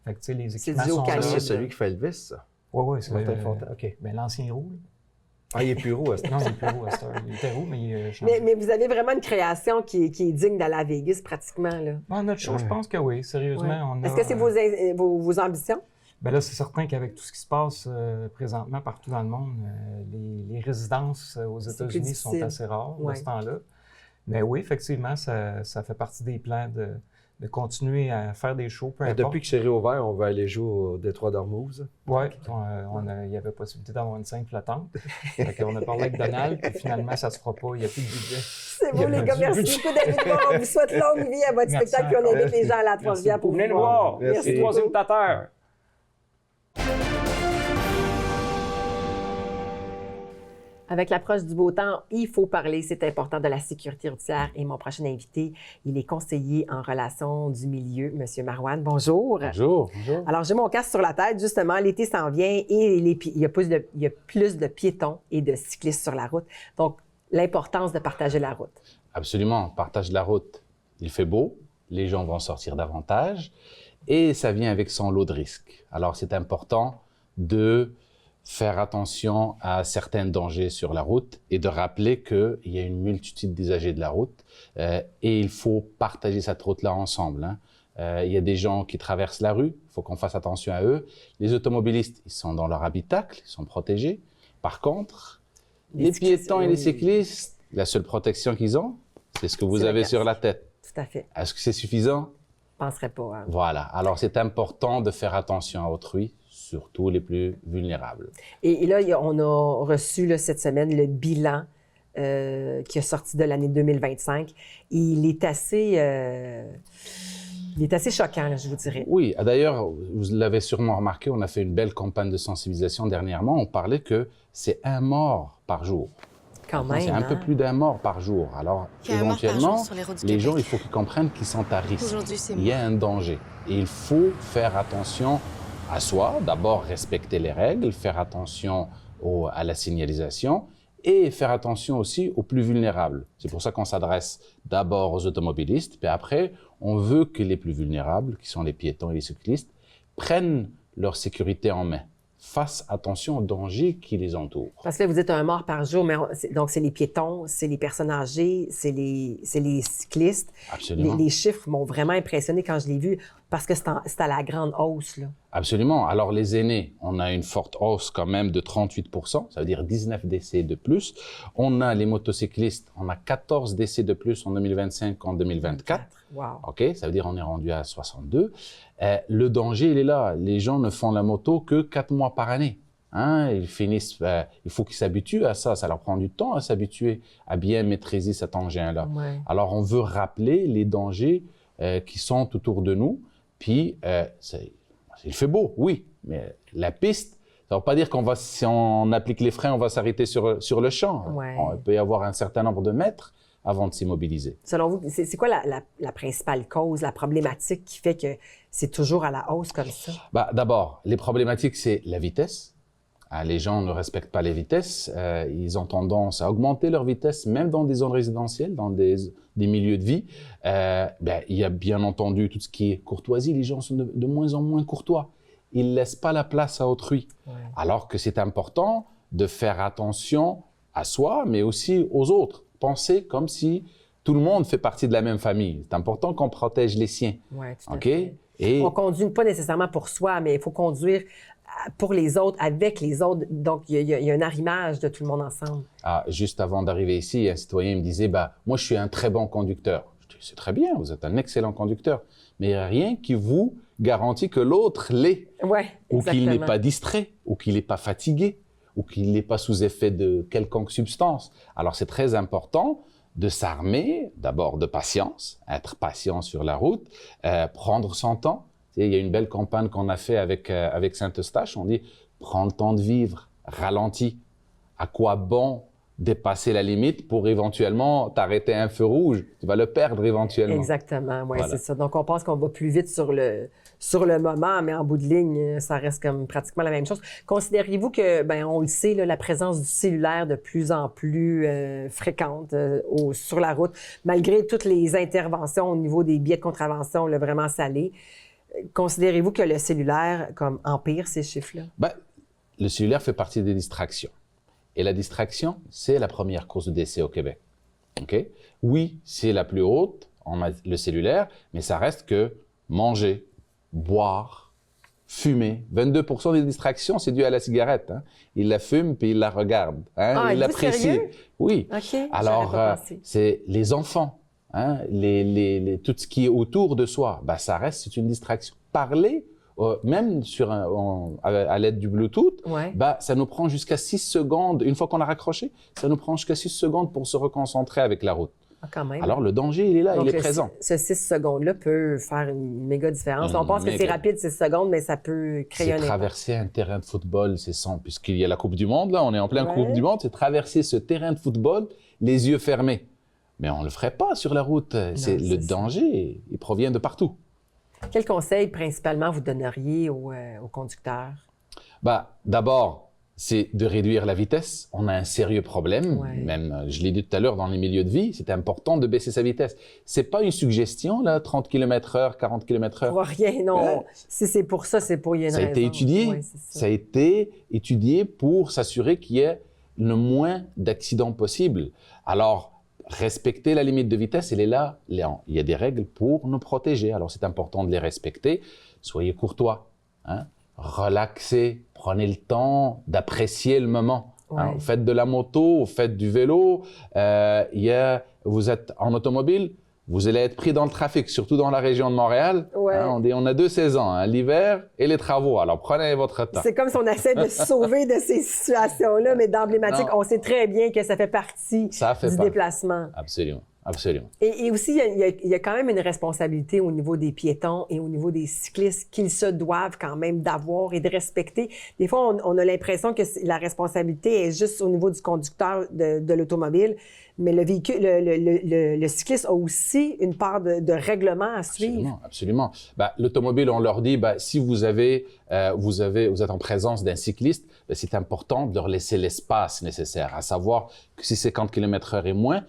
Speaker 5: Fait que tu sais, les
Speaker 1: C'est
Speaker 5: équipements
Speaker 1: du haut
Speaker 5: sont
Speaker 1: calibre.
Speaker 5: là.
Speaker 4: C'est celui qui fait Elvis, ça.
Speaker 5: Oui, c'est
Speaker 4: Martin Fontaine. OK.
Speaker 5: Ben, l'ancien roux.
Speaker 4: Ah, il est plus roux à ce
Speaker 5: Non, il est plus roux à cette heure. Il était roux, mais il a changé.
Speaker 1: Mais vous avez vraiment une création qui est digne d'aller à Vegas, pratiquement, là.
Speaker 5: Bon, notre show, je pense que oui. Sérieusement,
Speaker 1: Ouais.
Speaker 5: on a...
Speaker 1: Est-ce que c'est vos ambitions?
Speaker 5: Ben là, c'est certain qu'avec tout ce qui se passe présentement partout dans le monde, les résidences aux
Speaker 1: C'est plus
Speaker 5: États-Unis sont
Speaker 1: difficile.
Speaker 5: assez rares
Speaker 1: Ouais.
Speaker 5: de ce temps-là. Mais oui, effectivement, ça fait partie des plans de continuer à faire des shows, peu importe.
Speaker 4: Depuis que c'est réouvert, on va aller jouer au Détroit d'Ormuz.
Speaker 5: Oui, il y avait possibilité d'avoir une scène flottante. Fait qu'on a parlé avec Donald, puis finalement, ça se fera pas. Il n'y a plus de budget.
Speaker 1: C'est beau, les gars. Merci beaucoup d'être venus voir. On vous souhaite longue vie à votre
Speaker 5: Merci
Speaker 1: spectacle. Puis on invite
Speaker 4: Merci.
Speaker 1: les gens à la Trois-Rivières pour
Speaker 5: Venez
Speaker 1: vous
Speaker 5: nous voir.
Speaker 4: Merci.
Speaker 5: Les trois imitateurs.
Speaker 1: Avec l'approche du beau temps, il faut parler, c'est important, de la sécurité routière. Et mon prochain invité, il est conseiller en relations du milieu, M. Marouane. Bonjour.
Speaker 6: Bonjour, bonjour.
Speaker 1: Alors, j'ai mon casque sur la tête, justement. L'été s'en vient et il y a plus de piétons et de cyclistes sur la route. Donc, l'importance de partager la route.
Speaker 6: Absolument, partage la route. Il fait beau, les gens vont sortir davantage et ça vient avec son lot de risques. Alors, c'est important de faire attention à certains dangers sur la route et de rappeler qu'il y a une multitude d'usagers de la route et il faut partager cette route-là ensemble. Il y a des gens qui traversent la rue, il faut qu'on fasse attention à eux. Les automobilistes, ils sont dans leur habitacle, ils sont protégés. Par contre, les piétons et les cyclistes, la seule protection qu'ils ont, c'est ce que vous
Speaker 1: C'est le
Speaker 6: avez
Speaker 1: casque.
Speaker 6: sur la tête.
Speaker 1: Tout à fait.
Speaker 6: Est-ce que c'est suffisant?
Speaker 1: Je ne penserais pas. Hein.
Speaker 6: Voilà. Alors, c'est important de faire attention à autrui, surtout les plus vulnérables.
Speaker 1: Et là, on a reçu là, cette semaine le bilan qui est sorti de l'année 2025. Il est assez choquant, là, je vous dirais.
Speaker 6: Oui, d'ailleurs, vous l'avez sûrement remarqué, on a fait une belle campagne de sensibilisation dernièrement. On parlait que c'est un mort par jour.
Speaker 1: Quand même.
Speaker 6: C'est un peu
Speaker 1: hein.
Speaker 6: plus d'un mort par jour. Alors,
Speaker 7: Il y a un mort par
Speaker 6: éventuellement,
Speaker 7: jour sur les routes du
Speaker 6: les
Speaker 7: Québec.
Speaker 6: gens, il faut qu'ils comprennent qu'ils sont à risque.
Speaker 7: Aujourd'hui, c'est
Speaker 6: Il y a un danger. Et il faut faire attention à soi, d'abord respecter les règles, faire attention à la signalisation et faire attention aussi aux plus vulnérables. C'est pour ça qu'on s'adresse d'abord aux automobilistes, puis après, on veut que les plus vulnérables, qui sont les piétons et les cyclistes, prennent leur sécurité en main. Fassent attention aux dangers qui les entourent.
Speaker 1: Parce que là, vous êtes un mort par jour, mais donc c'est les piétons, c'est les personnes âgées, c'est les cyclistes.
Speaker 6: Absolument.
Speaker 1: Les chiffres m'ont vraiment impressionné quand je l'ai vu, parce que c'est à la grande hausse, là.
Speaker 6: Absolument. Alors, les aînés, on a une forte hausse quand même de 38%, ça veut dire 19 décès de plus. On a les motocyclistes, on a 14 décès de plus en 2025 qu'en 2024.
Speaker 1: Wow.
Speaker 6: OK, ça veut dire on est rendu à 62. Le danger, il est là. Les gens ne font la moto que 4 mois par année. Hein? Ils finissent, il faut qu'ils s'habituent à ça. Ça leur prend du temps à s'habituer à bien maîtriser cet engin-là.
Speaker 1: Ouais.
Speaker 6: Alors, on veut rappeler les dangers qui sont autour de nous. Puis, il fait beau, oui, mais la piste, ça ne veut pas dire si on applique les freins, on va s'arrêter sur le champ.
Speaker 1: Ouais.
Speaker 6: Il peut y avoir un certain nombre de mètres avant de s'immobiliser.
Speaker 1: Selon vous, c'est quoi la principale cause, la problématique qui fait que c'est toujours à la hausse comme ça?
Speaker 6: D'abord, les problématiques, c'est la vitesse. Les gens ne respectent pas les vitesses. Ils ont tendance à augmenter leur vitesse, même dans des zones résidentielles, dans des milieux de vie. Il y a bien entendu tout ce qui est courtoisie. Les gens sont de moins en moins courtois. Ils ne laissent pas la place à autrui.
Speaker 1: Ouais.
Speaker 6: Alors que c'est important de faire attention à soi, mais aussi aux autres. Pensez comme si tout le monde fait partie de la même famille. C'est important qu'on protège les siens.
Speaker 1: Oui, tout à
Speaker 6: OK?
Speaker 1: fait.
Speaker 6: Et
Speaker 1: On ne conduit pas nécessairement pour soi, mais il faut conduire pour les autres, avec les autres. Donc, il y a un arrimage de tout le monde ensemble.
Speaker 6: juste avant d'arriver ici, un citoyen me disait, moi, je suis un très bon conducteur. Je dis, c'est très bien, vous êtes un excellent conducteur. Mais il n'y a rien qui vous garantit que l'autre l'est.
Speaker 1: Ouais,
Speaker 6: Ou qu'il n'est
Speaker 1: exactement.
Speaker 6: pas distrait, ou qu'il n'est pas fatigué, ou qu'il n'est pas sous effet de quelconque substance. Alors, c'est très important de s'armer, d'abord de patience, être patient sur la route, prendre son temps. Tu sais, il y a une belle campagne qu'on a fait avec Saint-Eustache, on dit « prends le temps de vivre, ralentis ». À quoi bon dépasser la limite pour éventuellement t'arrêter à un feu rouge? Tu vas le perdre éventuellement.
Speaker 1: Exactement, oui,
Speaker 6: Voilà.
Speaker 1: c'est ça. Donc, on pense qu'on va plus vite sur le moment, mais en bout de ligne, ça reste comme pratiquement la même chose. Considérez-vous que, on le sait, là, la présence du cellulaire de plus en plus fréquente sur la route, malgré toutes les interventions au niveau des billets de contravention, là, vraiment salés, considérez-vous que le cellulaire comme empire ces chiffres-là?
Speaker 6: Le cellulaire fait partie des distractions. Et la distraction, c'est la première cause de décès au Québec. OK? Oui, c'est la plus haute, le cellulaire, mais ça reste que manger, boire, fumer. 22% des distractions, c'est dû à la cigarette. Hein? Il la fume puis il la regarde. Hein? Il l'apprécie.
Speaker 1: Sérieux?
Speaker 6: Oui.
Speaker 1: OK,
Speaker 6: Alors,
Speaker 1: j'aurais pas pensé.
Speaker 6: c'est les enfants, hein? tout ce qui est autour de soi, ça reste, c'est une distraction. Parler, même à l'aide du Bluetooth,
Speaker 1: Ouais.
Speaker 6: ça nous prend jusqu'à 6 secondes, une fois qu'on a raccroché, ça nous prend jusqu'à 6 secondes pour se reconcentrer avec la route.
Speaker 1: Ah, quand même.
Speaker 6: Alors, le danger, il est là,
Speaker 1: Donc,
Speaker 6: il est présent.
Speaker 1: Ce 6 secondes-là peut faire une méga différence.
Speaker 6: Une
Speaker 1: On pense que c'est
Speaker 6: méga.
Speaker 1: rapide, 6 secondes, mais ça peut créer
Speaker 6: C'est
Speaker 1: un impact.
Speaker 6: traverser un terrain de football, puisqu'il y a la Coupe du Monde, là, on est en plein
Speaker 1: Ouais.
Speaker 6: Coupe du Monde, c'est traverser ce terrain de football les yeux fermés. Mais on ne le ferait pas sur la route. Le
Speaker 1: c'est ça.
Speaker 6: danger, il provient de partout.
Speaker 1: Quel conseil principalement vous donneriez aux conducteurs?
Speaker 6: D'abord, c'est de réduire la vitesse. On a un sérieux problème.
Speaker 1: Ouais.
Speaker 6: Même, je l'ai dit tout à l'heure, dans les milieux de vie, c'est important de baisser sa vitesse. C'est pas une suggestion, là, 30 km/h, 40 km/h.
Speaker 1: Pour rien, non.
Speaker 6: Ouais.
Speaker 1: Si c'est pour ça, c'est pour y a une
Speaker 6: Ça a été
Speaker 1: raison.
Speaker 6: étudié.
Speaker 1: Ouais, c'est ça.
Speaker 6: Ça a été étudié pour s'assurer qu'il y ait le moins d'accidents possible. Alors, respecter la limite de vitesse, elle est là. Il y a des règles pour nous protéger. Alors, c'est important de les respecter. Soyez courtois, hein? Relaxez, prenez le temps d'apprécier le moment.
Speaker 1: Ouais.
Speaker 6: Hein? Vous faites de la moto, vous faites du vélo, vous êtes en automobile, vous allez être pris dans le trafic, surtout dans la région de Montréal.
Speaker 1: Ouais.
Speaker 6: Hein? On a deux saisons, hein? L'hiver et les travaux. Alors, prenez votre temps.
Speaker 1: C'est comme si on essaie de se sauver de ces situations-là, mais d'emblématique,
Speaker 6: Non.
Speaker 1: on sait très bien que ça fait partie
Speaker 6: Ça fait
Speaker 1: du
Speaker 6: partie.
Speaker 1: déplacement.
Speaker 6: Absolument, absolument.
Speaker 1: Et aussi, il y a quand même une responsabilité au niveau des piétons et au niveau des cyclistes qu'ils se doivent quand même d'avoir et de respecter. Des fois, on a l'impression que la responsabilité est juste au niveau du conducteur de l'automobile, mais le véhicule, le cycliste a aussi une part de règlement à suivre.
Speaker 6: Absolument, absolument. L'automobile, on leur dit, si vous êtes en présence d'un cycliste, c'est important de leur laisser l'espace nécessaire, à savoir que si 50 km/h et moins,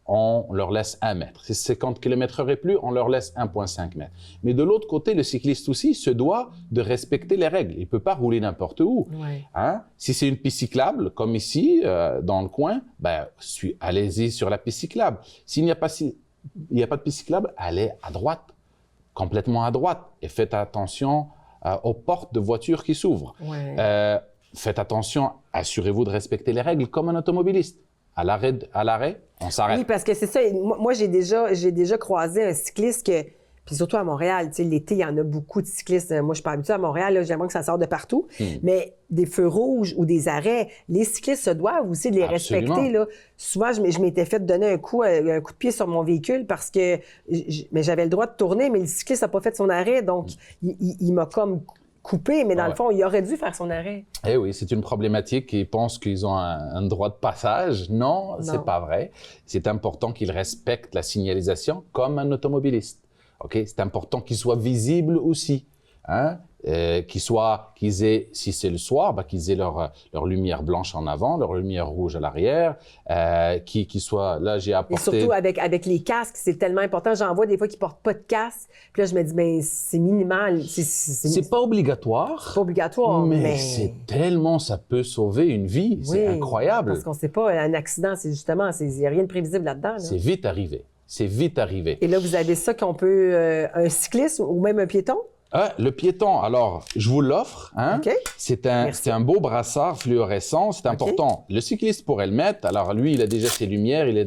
Speaker 6: on leur laisse 1 mètre. Si 50 km/h et plus, on leur laisse 1,5 mètre. Mais de l'autre côté, le cycliste aussi se doit de respecter les règles. Il ne peut pas rouler n'importe où.
Speaker 1: Ouais.
Speaker 6: Hein? Si c'est une piste cyclable, comme ici, dans le coin, allez-y sur la piste cyclable. S'il n'y a pas de piste cyclable, allez à droite, complètement à droite. Et faites attention aux portes de voitures qui s'ouvrent.
Speaker 1: Ouais.
Speaker 6: Faites attention, assurez-vous de respecter les règles comme un automobiliste. À l'arrêt, on s'arrête.
Speaker 1: Oui, parce que c'est ça. Moi, j'ai déjà croisé un cycliste puis surtout à Montréal, tu sais, l'été, il y en a beaucoup de cyclistes. Moi, je suis pas habituée à Montréal, là, j'aimerais que ça sorte de partout. Mais des feux rouges ou des arrêts, les cyclistes se doivent aussi de les
Speaker 6: Absolument.
Speaker 1: respecter, là. Souvent, je m'étais fait donner un coup de pied sur mon véhicule parce que mais j'avais le droit de tourner, mais le cycliste n'a pas fait son arrêt, donc il m'a comme coupé, mais dans le fond, il aurait dû faire son arrêt.
Speaker 6: Eh oui, c'est une problématique. Ils pensent qu'ils ont un droit de passage. Non, c'est pas vrai. C'est important qu'ils respectent la signalisation comme un automobiliste. OK? C'est important qu'il soit visible aussi. Hein? qu'ils aient, si c'est le soir, qu'ils aient leur lumière blanche en avant, leur lumière rouge à l'arrière, qu'ils soient, là j'ai apporté...
Speaker 1: Et surtout avec les casques, c'est tellement important. J'en vois des fois qui portent pas de casque, puis là je me dis, ben c'est minimal.
Speaker 6: C'est pas obligatoire.
Speaker 1: Pas obligatoire, mais...
Speaker 6: c'est tellement, ça peut sauver une vie, c'est incroyable.
Speaker 1: Parce qu'on sait pas, un accident, c'est justement, il n'y a rien de prévisible là-dedans. Là.
Speaker 6: C'est vite arrivé. C'est vite arrivé.
Speaker 1: Et là, vous avez ça qu'on peut, un cycliste ou même un piéton?
Speaker 6: Le piéton, alors, je vous l'offre. Hein?
Speaker 1: OK.
Speaker 6: C'est un beau brassard fluorescent, c'est important. Le cycliste pourrait le mettre. Alors, lui, il a déjà ses lumières, il a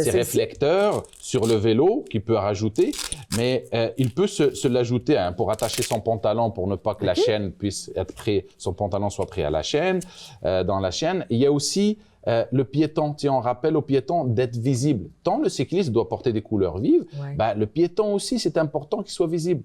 Speaker 6: ses réflecteurs sur le vélo qu'il peut rajouter. Mais il peut se l'ajouter pour attacher son pantalon pour ne pas que la chaîne puisse être prise, son pantalon soit pris à la chaîne, dans la chaîne. Il y a aussi le piéton. On rappelle au piéton d'être visible. Tant le cycliste doit porter des couleurs vives, le piéton aussi, c'est important qu'il soit visible.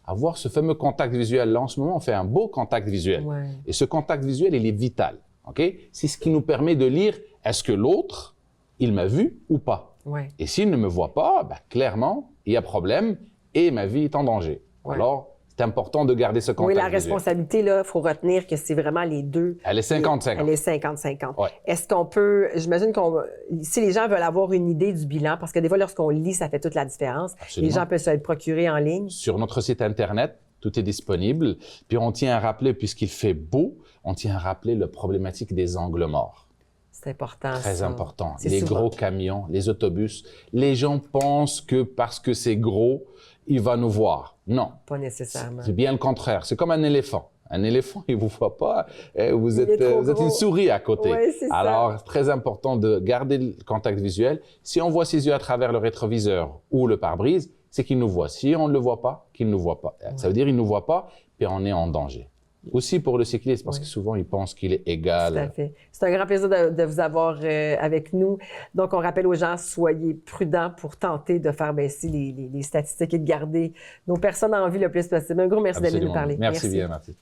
Speaker 6: Avoir ce fameux contact visuel. Là, en ce moment, on fait un beau contact visuel.
Speaker 1: Ouais.
Speaker 6: Et ce contact visuel, il est vital. Okay? C'est ce qui nous permet de lire, est-ce que l'autre, il m'a vu ou pas?
Speaker 1: Ouais.
Speaker 6: Et s'il ne me voit pas, clairement, il y a problème et ma vie est en danger.
Speaker 1: Ouais.
Speaker 6: Alors, c'est important de garder ce contact
Speaker 1: visuel. Oui, la
Speaker 6: visuel.
Speaker 1: responsabilité, là, il faut retenir que c'est vraiment les deux.
Speaker 6: Elle est 50-50.
Speaker 1: Elle est 50-50.
Speaker 6: Ouais.
Speaker 1: Est-ce qu'on peut, j'imagine si les gens veulent avoir une idée du bilan, parce que des fois, lorsqu'on lit, ça fait toute la différence.
Speaker 6: Absolument.
Speaker 1: Les gens peuvent se le procurer en ligne.
Speaker 6: Sur notre site Internet, tout est disponible. Puis on tient à rappeler, puisqu'il fait beau, on tient à rappeler la problématique des angles morts.
Speaker 1: C'est important.
Speaker 6: Très important.
Speaker 1: C'est
Speaker 6: Les
Speaker 1: souvent.
Speaker 6: gros camions, les autobus. Les gens pensent que parce que c'est gros, il va nous voir. Non.
Speaker 1: Pas nécessairement.
Speaker 6: C'est bien le contraire. C'est comme un éléphant. Un éléphant, il vous voit pas. Vous
Speaker 1: Il est trop
Speaker 6: êtes
Speaker 1: gros.
Speaker 6: une souris à côté.
Speaker 1: Ouais, c'est ça.
Speaker 6: Alors, très important de garder le contact visuel. Si on voit ses yeux à travers le rétroviseur ou le pare-brise, c'est qu'il nous voit. Si on ne le voit pas, qu'il ne nous voit pas. Ça veut dire qu'il ne nous voit pas, puis on est en danger. Aussi pour le cycliste, parce que souvent, il pense qu'il est égal.
Speaker 1: Tout à fait. C'est un grand plaisir de vous avoir avec nous. Donc, on rappelle aux gens, soyez prudents pour tenter de faire baisser les statistiques et de garder nos personnes en vie le plus possible. Un gros merci d'aller nous parler.
Speaker 6: Merci bien, merci.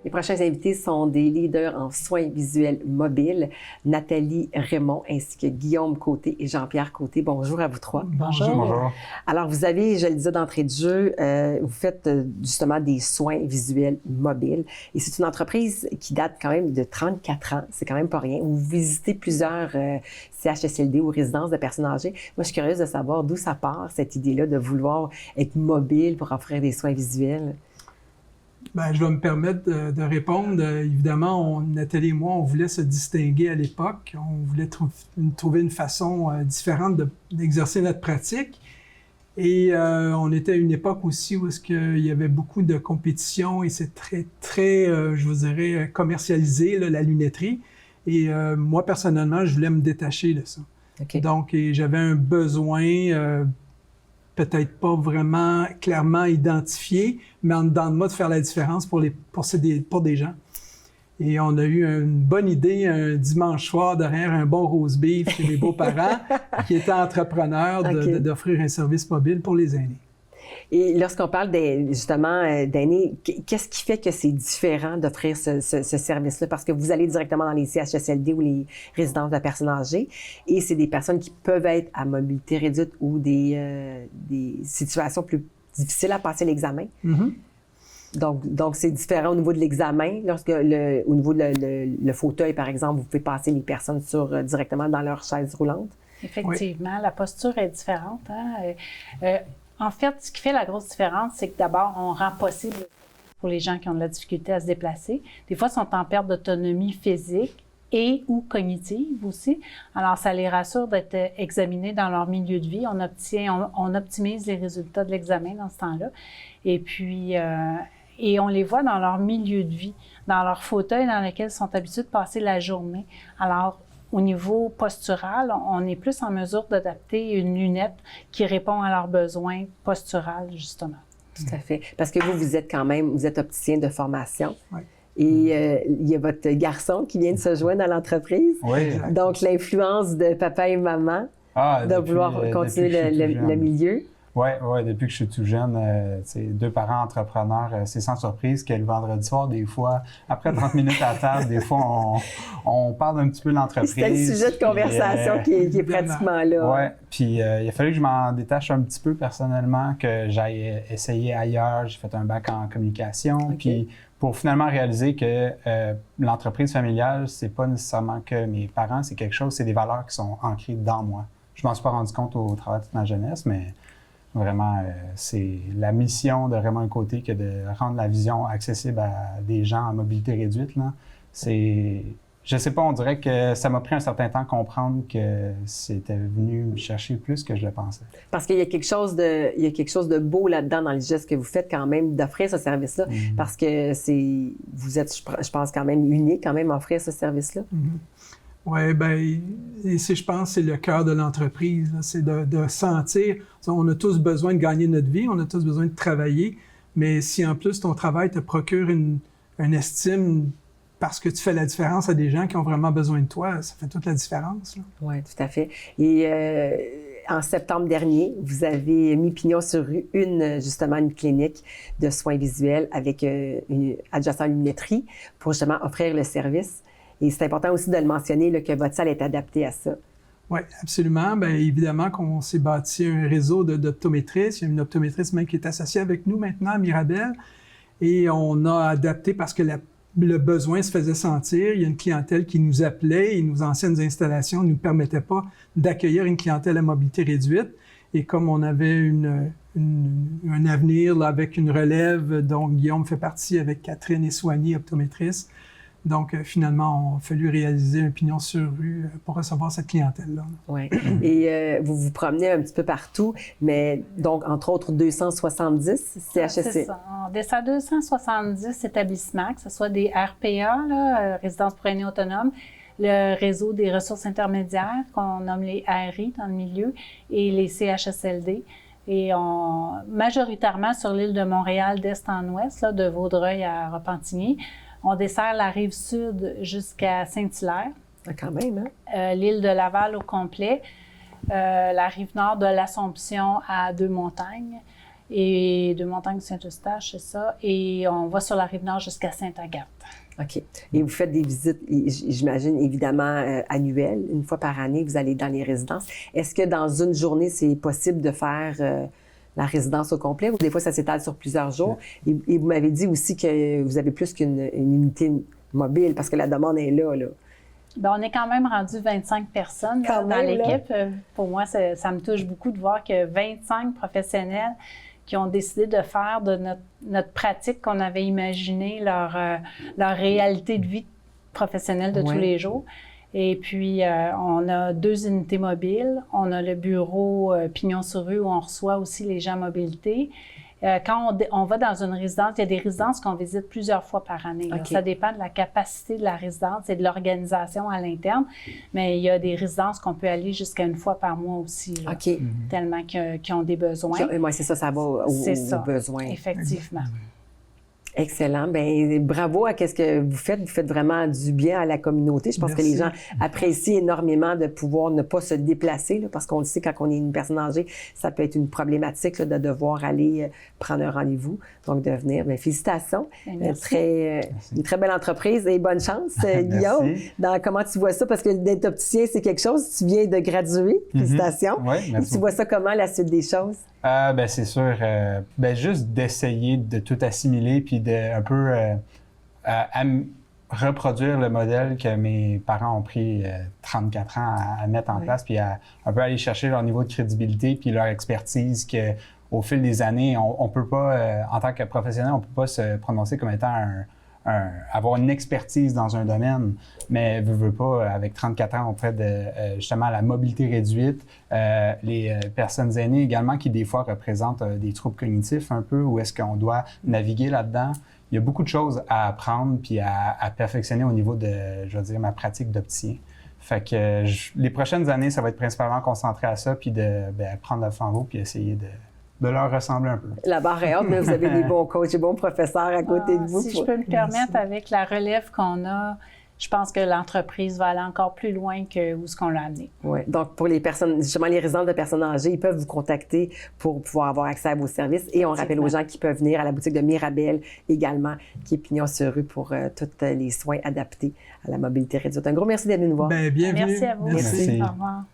Speaker 1: Les prochains invités sont des leaders en soins visuels mobiles, Nathalie Raymond ainsi que Guillaume Côté et Jean-Pierre Côté. Bonjour à vous trois.
Speaker 7: Bonjour.
Speaker 1: Alors, vous avez, je le disais d'entrée de jeu, vous faites justement des soins visuels mobiles et c'est une entreprise qui date quand même de 34 ans. C'est quand même pas rien. Vous visitez plusieurs CHSLD ou résidences de personnes âgées. Moi, je suis curieuse de savoir d'où ça part, cette idée-là de vouloir être mobile pour offrir des soins visuels.
Speaker 7: Bien, je vais me permettre de répondre. Évidemment, Nathalie et moi, on voulait se distinguer à l'époque. On voulait trouver une façon différente d'exercer notre pratique. Et on était à une époque aussi où il y avait beaucoup de compétition et c'est très, je vous dirais, commercialisé, là, la lunetterie. Et moi, personnellement, je voulais me détacher de ça.
Speaker 1: Okay.
Speaker 7: Donc, j'avais un besoin... peut-être pas vraiment clairement identifié, mais en dedans de moi de faire la différence pour des gens. Et on a eu une bonne idée un dimanche soir derrière un bon roast beef chez mes beaux-parents qui étaient entrepreneurs d'offrir un service mobile pour les aînés.
Speaker 1: Et lorsqu'on parle justement d'aînés, qu'est-ce qui fait que c'est différent d'offrir ce service-là? Parce que vous allez directement dans les CHSLD ou les résidences de personnes âgées et c'est des personnes qui peuvent être à mobilité réduite ou des situations plus difficiles à passer l'examen.
Speaker 7: Mm-hmm.
Speaker 1: Donc, c'est différent au niveau de l'examen. Au niveau de le fauteuil, par exemple, vous pouvez passer les personnes directement dans leur chaise roulante.
Speaker 8: Effectivement, la posture est différente. Hein? En fait, ce qui fait la grosse différence, c'est que d'abord, on rend possible pour les gens qui ont de la difficulté à se déplacer. Des fois, ils sont en perte d'autonomie physique et ou cognitive aussi. Alors, ça les rassure d'être examinés dans leur milieu de vie. On optimise les résultats de l'examen dans ce temps-là. Et puis, et on les voit dans leur milieu de vie, dans leur fauteuil dans lequel ils sont habitués de passer la journée. Alors, au niveau postural, on est plus en mesure d'adapter une lunette qui répond à leurs besoins posturaux, justement.
Speaker 1: Tout à fait. Parce que vous êtes opticien de formation.
Speaker 7: Oui.
Speaker 1: Et il y a votre garçon qui vient de se joindre à l'entreprise.
Speaker 5: Oui.
Speaker 1: Donc, l'influence de papa et maman de vouloir continuer le milieu.
Speaker 9: Oui, depuis que je suis tout jeune, 2 parents entrepreneurs, c'est sans surprise que le vendredi soir, des fois, après 30 minutes à table, des fois, on parle un petit peu de l'entreprise.
Speaker 1: C'est le sujet de conversation qui est pratiquement là.
Speaker 9: Oui, puis il a fallu que je m'en détache un petit peu personnellement, que j'aille essayer ailleurs. J'ai fait un bac en communication, puis pour finalement réaliser que l'entreprise familiale, c'est pas nécessairement que mes parents, c'est quelque chose, c'est des valeurs qui sont ancrées dans moi. Je m'en suis pas rendu compte au travers de toute ma jeunesse, mais vraiment, c'est la mission de Raymond Côté que de rendre la vision accessible à des gens en mobilité réduite. Là. Je sais pas, on dirait que ça m'a pris un certain temps à comprendre que c'était venu me chercher plus que je le pensais.
Speaker 1: Parce qu'il y a quelque chose de beau là-dedans dans les gestes que vous faites quand même d'offrir ce service-là, parce que vous êtes, je pense, quand même unique quand même à offrir ce service-là.
Speaker 7: Oui, bien, je pense, c'est le cœur de l'entreprise. Là. C'est de sentir, on a tous besoin de gagner notre vie, on a tous besoin de travailler, mais si en plus ton travail te procure une estime parce que tu fais la différence à des gens qui ont vraiment besoin de toi, ça fait toute la différence.
Speaker 1: Oui, tout à fait. Et en septembre dernier, vous avez mis pignon sur rue justement une clinique de soins visuels avec une adjacent lunetterie pour justement offrir le service. Et c'est important aussi de le mentionner, là, que votre salle est adaptée à ça.
Speaker 7: Oui, absolument. Bien, évidemment qu'on s'est bâti un réseau d'optométristes. Il y a une optométriste même qui est associée avec nous maintenant à Mirabel. Et on a adapté parce que le besoin se faisait sentir. Il y a une clientèle qui nous appelait et nos anciennes installations ne nous permettaient pas d'accueillir une clientèle à mobilité réduite. Et comme on avait un avenir là, avec une relève, dont Guillaume fait partie avec Catherine et Soigny, optométristes, donc, finalement, il a fallu réaliser un pignon sur rue pour recevoir cette clientèle-là.
Speaker 1: Oui. Et vous vous promenez un petit peu partout, mais donc, entre autres, 270 CHSC.
Speaker 8: C'est ça. On dessert 270 établissements, que ce soit des RPA, là, résidences pour aînés autonomes, le réseau des ressources intermédiaires, qu'on nomme les RI dans le milieu, et les CHSLD. Et majoritairement sur l'île de Montréal, d'est en ouest, là, de Vaudreuil à Repentigny. On dessert la rive sud jusqu'à Saint-Hilaire.
Speaker 1: Quand même, hein?
Speaker 8: L'île de Laval au complet. La rive nord de l'Assomption à Deux-Montagnes. Et Deux-Montagnes-Saint-Eustache, c'est ça. Et on va sur la rive nord jusqu'à Sainte-Agathe. OK.
Speaker 1: Et vous faites des visites, j'imagine, évidemment, annuelles. Une fois par année, vous allez dans les résidences. Est-ce que dans une journée, c'est possible de faire la résidence au complet, ou des fois, ça s'étale sur plusieurs jours? Et vous m'avez dit aussi que vous avez plus qu'une unité mobile, parce que la demande est là.
Speaker 8: Bien, on est quand même rendu 25 personnes dans l'équipe. Pour moi, ça me touche beaucoup de voir que 25 professionnels qui ont décidé de faire de notre pratique qu'on avait imaginé leur réalité de vie professionnelle de tous les jours. Et puis, on a 2 unités mobiles. On a le bureau Pignon sur rue où on reçoit aussi les gens à mobilité. Quand on va dans une résidence, il y a des résidences qu'on visite plusieurs fois par année. Okay. Ça dépend de la capacité de la résidence et de l'organisation à l'interne. Mais il y a des résidences qu'on peut aller jusqu'à une fois par mois aussi, là, tellement qu'ils ont des besoins.
Speaker 1: Oui, c'est ça, ça va aux besoins.
Speaker 8: Effectivement.
Speaker 1: Excellent. Bien, bravo à ce que vous faites. Vous faites vraiment du bien à la communauté. Je pense que les gens apprécient énormément de pouvoir ne pas se déplacer, là, parce qu'on le sait, quand on est une personne âgée, ça peut être une problématique là, de devoir aller prendre un rendez-vous. Donc, de venir. Bien, félicitations. Une très belle entreprise et bonne chance, Guillaume. Comment tu vois ça? Parce que d'être opticien, c'est quelque chose. Tu viens de graduer. Félicitations.
Speaker 9: Oui, merci.
Speaker 1: Et tu vois ça comment, la suite des choses?
Speaker 9: C'est sûr. Juste d'essayer de tout assimiler puis de un peu reproduire le modèle que mes parents ont pris 34 ans à mettre en place, puis à un peu aller chercher leur niveau de crédibilité puis leur expertise qu'au fil des années, on peut pas, en tant que professionnel, on peut pas se prononcer comme étant avoir une expertise dans un domaine, mais veut pas, avec 34 ans auprès de justement la mobilité réduite, les personnes aînées également qui des fois représentent des troubles cognitifs un peu, où est-ce qu'on doit naviguer là-dedans. Il y a beaucoup de choses à apprendre puis à perfectionner au niveau de, je veux dire, ma pratique d'opticien. Fait que les prochaines années, ça va être principalement concentré à ça, puis de prendre le flambeau puis essayer de leur ressembler un peu.
Speaker 1: La barre est haute, mais vous avez des bons coachs et bons professeurs à côté de vous.
Speaker 8: Si je peux me permettre, avec la relève qu'on a, je pense que l'entreprise va aller encore plus loin que où ce qu'on l'a amené.
Speaker 1: Oui. Donc, pour les personnes, justement, les résidents de personnes âgées, ils peuvent vous contacter pour pouvoir avoir accès à vos services. Et on rappelle aux gens qui peuvent venir à la boutique de Mirabel également, qui est pignon sur rue pour tous les soins adaptés à la mobilité réduite. Un gros merci d'être venu nous voir.
Speaker 7: Bien, bienvenue.
Speaker 8: Merci à vous.
Speaker 7: Merci.
Speaker 8: Au revoir.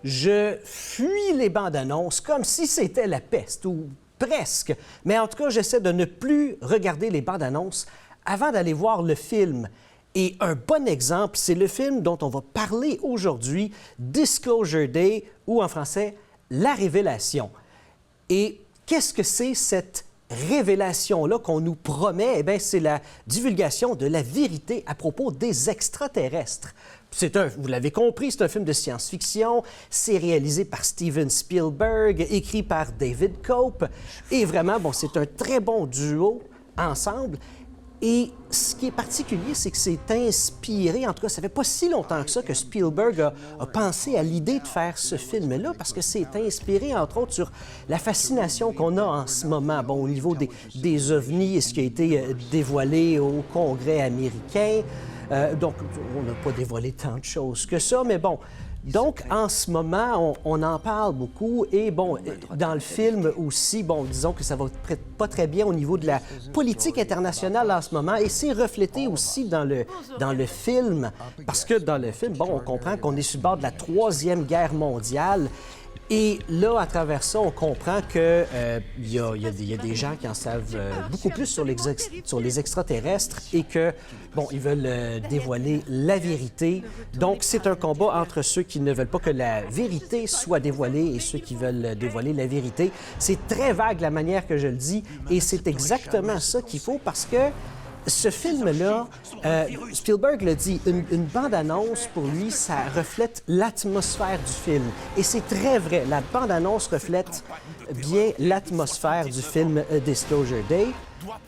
Speaker 10: Je fuis les bandes annonces comme si c'était la peste, ou presque. Mais en tout cas, j'essaie de ne plus regarder les bandes annonces avant d'aller voir le film. Et un bon exemple, c'est le film dont on va parler aujourd'hui, Disclosure Day, ou en français, La Révélation. Et qu'est-ce que c'est cette révélation-là qu'on nous promet? Eh bien, c'est la divulgation de la vérité à propos des extraterrestres. Vous l'avez compris, c'est un film de science-fiction. C'est réalisé par Steven Spielberg, écrit par David Cope. Et vraiment, bon, c'est un très bon duo ensemble. Et ce qui est particulier, c'est que c'est inspiré, en tout cas, ça fait pas si longtemps que ça que Spielberg a pensé à l'idée de faire ce film-là, parce que c'est inspiré, entre autres, sur la fascination qu'on a en ce moment, bon, au niveau des ovnis et ce qui a été dévoilé au Congrès américain. Donc, on n'a pas dévoilé tant de choses que ça, mais bon. Donc, en ce moment, on en parle beaucoup. Et bon, dans le film aussi, bon, disons que ça va pas très bien au niveau de la politique internationale en ce moment. Et c'est reflété aussi dans le film. Parce que dans le film, bon, on comprend qu'on est sur le bord de la Troisième Guerre mondiale. Et là, à travers ça, on comprend qu'il y a des gens qui en savent beaucoup plus sur les extraterrestres et que, bon, ils veulent dévoiler la vérité. Donc, c'est un combat entre ceux qui ne veulent pas que la vérité soit dévoilée et ceux qui veulent dévoiler la vérité. C'est très vague la manière que je le dis et c'est exactement ça qu'il faut parce que ce film-là, Spielberg l'a dit, une bande-annonce, pour lui, ça reflète l'atmosphère du film. Et c'est très vrai, la bande-annonce reflète bien l'atmosphère du film Disclosure Day.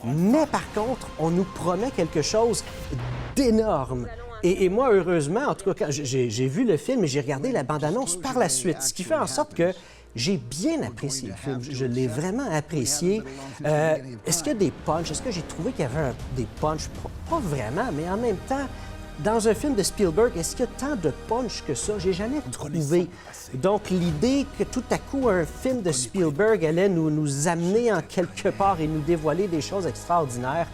Speaker 10: Mais par contre, on nous promet quelque chose d'énorme. Et moi, heureusement, en tout cas, quand j'ai vu le film et j'ai regardé la bande-annonce par la suite, ce qui fait en sorte que j'ai bien apprécié le film. Je l'ai vraiment apprécié. Est-ce qu'il y a des punchs? Est-ce que j'ai trouvé qu'il y avait des punchs? Pas vraiment, mais en même temps, dans un film de Spielberg, est-ce qu'il y a tant de punch que ça? J'ai jamais trouvé. Donc, l'idée que tout à coup, un film de Spielberg allait nous amener en quelque part et nous dévoiler des choses extraordinaires,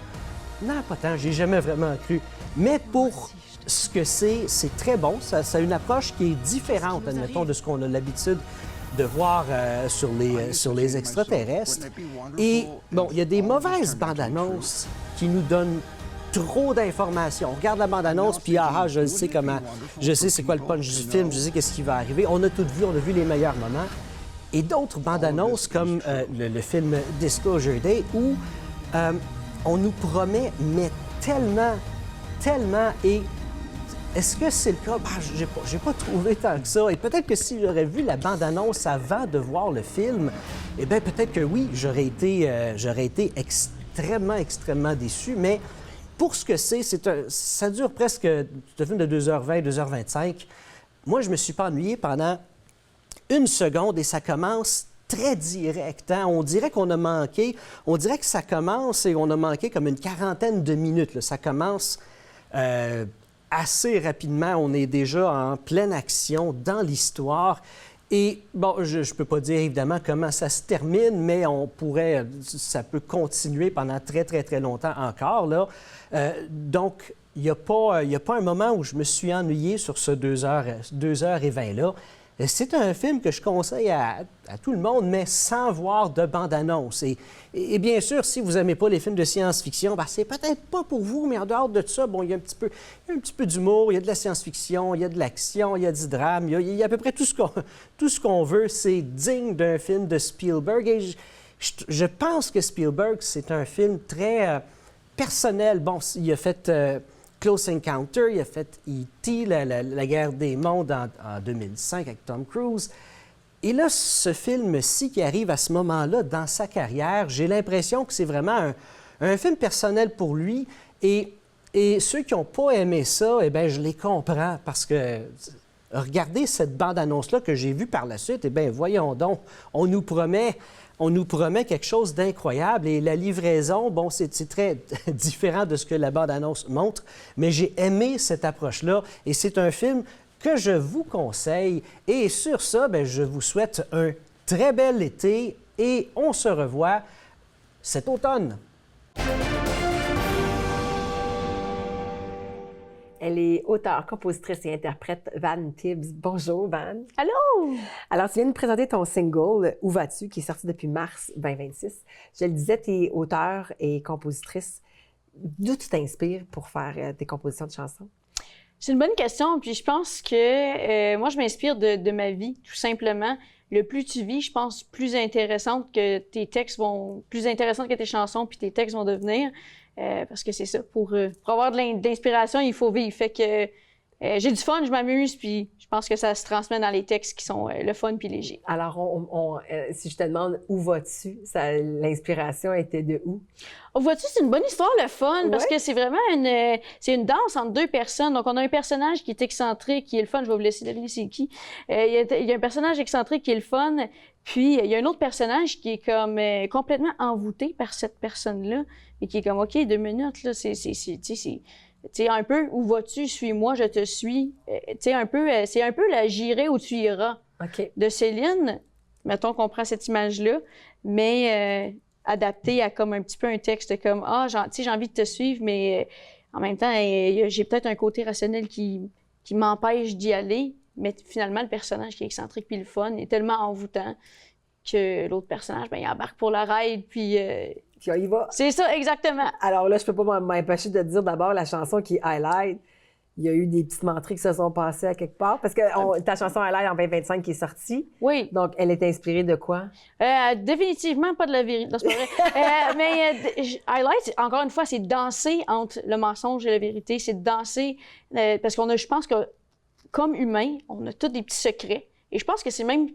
Speaker 10: non, pas tant. J'ai jamais vraiment cru. Mais pour ce que c'est très bon. Ça a une approche qui est différente, admettons, de ce qu'on a l'habitude de voir sur les extraterrestres. Et bon, il y a des mauvaises bandes-annonces qui nous donnent trop d'informations. On regarde la bande-annonce, puis je sais je sais c'est quoi le punch du film, je sais qu'est-ce qui va arriver. On a tout vu, on a vu les meilleurs moments. Et d'autres bandes-annonces, comme le film Disclosure Day, où on nous promet, mais tellement, et est-ce que c'est le cas? J'ai pas trouvé tant que ça. Et peut-être que si j'aurais vu la bande-annonce avant de voir le film, eh bien, peut-être que oui, j'aurais été extrêmement déçu. Mais pour ce que ça dure presque, c'est un film de 2h20, 2h25. Moi, je me suis pas ennuyé pendant une seconde et ça commence très direct. Hein? On dirait qu'on a manqué, on dirait que ça commence et on a manqué comme une 40aine de minutes. Là. Ça commence assez rapidement. On est déjà en pleine action dans l'histoire. Et bon, je ne peux pas dire évidemment comment ça se termine, mais ça peut continuer pendant très longtemps encore. Là. Donc, il n'y a pas un moment où je me suis ennuyé sur ce 2h20-là. C'est un film que je conseille à tout le monde, mais sans voir de bande-annonce. Et bien sûr, si vous n'aimez pas les films de science-fiction, c'est peut-être pas pour vous, mais en dehors de ça, bon, il y a un petit peu d'humour, il y a de la science-fiction, il y a de l'action, il y a du drame, il y a à peu près tout ce qu'on veut. C'est digne d'un film de Spielberg. Et je pense que Spielberg, c'est un film très personnel. Bon, il a fait Close Encounter, il a fait E.T., la guerre des mondes en 2005 avec Tom Cruise. Et là, ce film-ci qui arrive à ce moment-là dans sa carrière, j'ai l'impression que c'est vraiment un film personnel pour lui. Et ceux qui n'ont pas aimé ça, eh bien, je les comprends parce que regardez cette bande-annonce-là que j'ai vue par la suite, eh bien, voyons donc, on nous promet on nous promet quelque chose d'incroyable et la livraison, bon, c'est très différent de ce que la bande-annonce montre, mais j'ai aimé cette approche-là et c'est un film que je vous conseille. Et sur ça, bien, je vous souhaite un très bel été et on se revoit cet automne.
Speaker 1: Elle est auteure, compositrice et interprète Van Tibbs. Bonjour, Van.
Speaker 11: Allô!
Speaker 1: Alors, tu viens de présenter ton single « Où vas-tu » qui est sorti depuis mars 2026. Je le disais, tu es auteure et compositrice. D'où tu t'inspires pour faire tes compositions de chansons?
Speaker 11: C'est une bonne question, puis je pense que moi, je m'inspire de ma vie, tout simplement. Le plus tu vis, je pense, plus intéressante que tes textes vont... plus intéressante que tes chansons, puis tes textes vont devenir. Parce que c'est ça, pour avoir de l'inspiration, il faut vivre. Fait que j'ai du fun, je m'amuse, puis je pense que ça se transmet dans les textes qui sont le fun puis léger.
Speaker 1: Alors, si je te demande où vas-tu, l'inspiration était de où?
Speaker 11: Où vas-tu, c'est une bonne histoire, le fun, parce que c'est vraiment une danse entre deux personnes. Donc, on a un personnage qui est excentrique, qui est le fun. Je vais vous laisser deviner c'est qui. Il y a un personnage excentrique qui est le fun, puis il y a un autre personnage qui est comme complètement envoûté par cette personne-là, et qui est comme, OK, 2 minutes, là, c'est un peu, où vas-tu, suis-moi, je te suis. C'est un peu la j'irai où tu iras de Céline. Mettons qu'on prend cette image-là, mais adaptée à comme un petit peu un texte comme, j'ai envie de te suivre, mais en même temps, j'ai peut-être un côté rationnel qui m'empêche d'y aller. Mais finalement, le personnage qui est excentrique puis le fun est tellement envoûtant que l'autre personnage, il embarque pour la ride, puis
Speaker 1: on y va.
Speaker 11: C'est ça, exactement.
Speaker 1: Alors là, je peux pas m'empêcher de te dire d'abord la chanson qui est Highlight. Il y a eu des petites menteries qui se sont passées à quelque part. Parce que ta chanson Highlight en 2025 qui est sortie.
Speaker 11: Oui.
Speaker 1: Donc, elle est inspirée de quoi?
Speaker 11: Définitivement pas de la vérité. Non, c'est pas vrai. Mais Highlight, encore une fois, c'est danser entre le mensonge et la vérité. C'est danser parce je pense que comme humains, on a tous des petits secrets. Et je pense que c'est même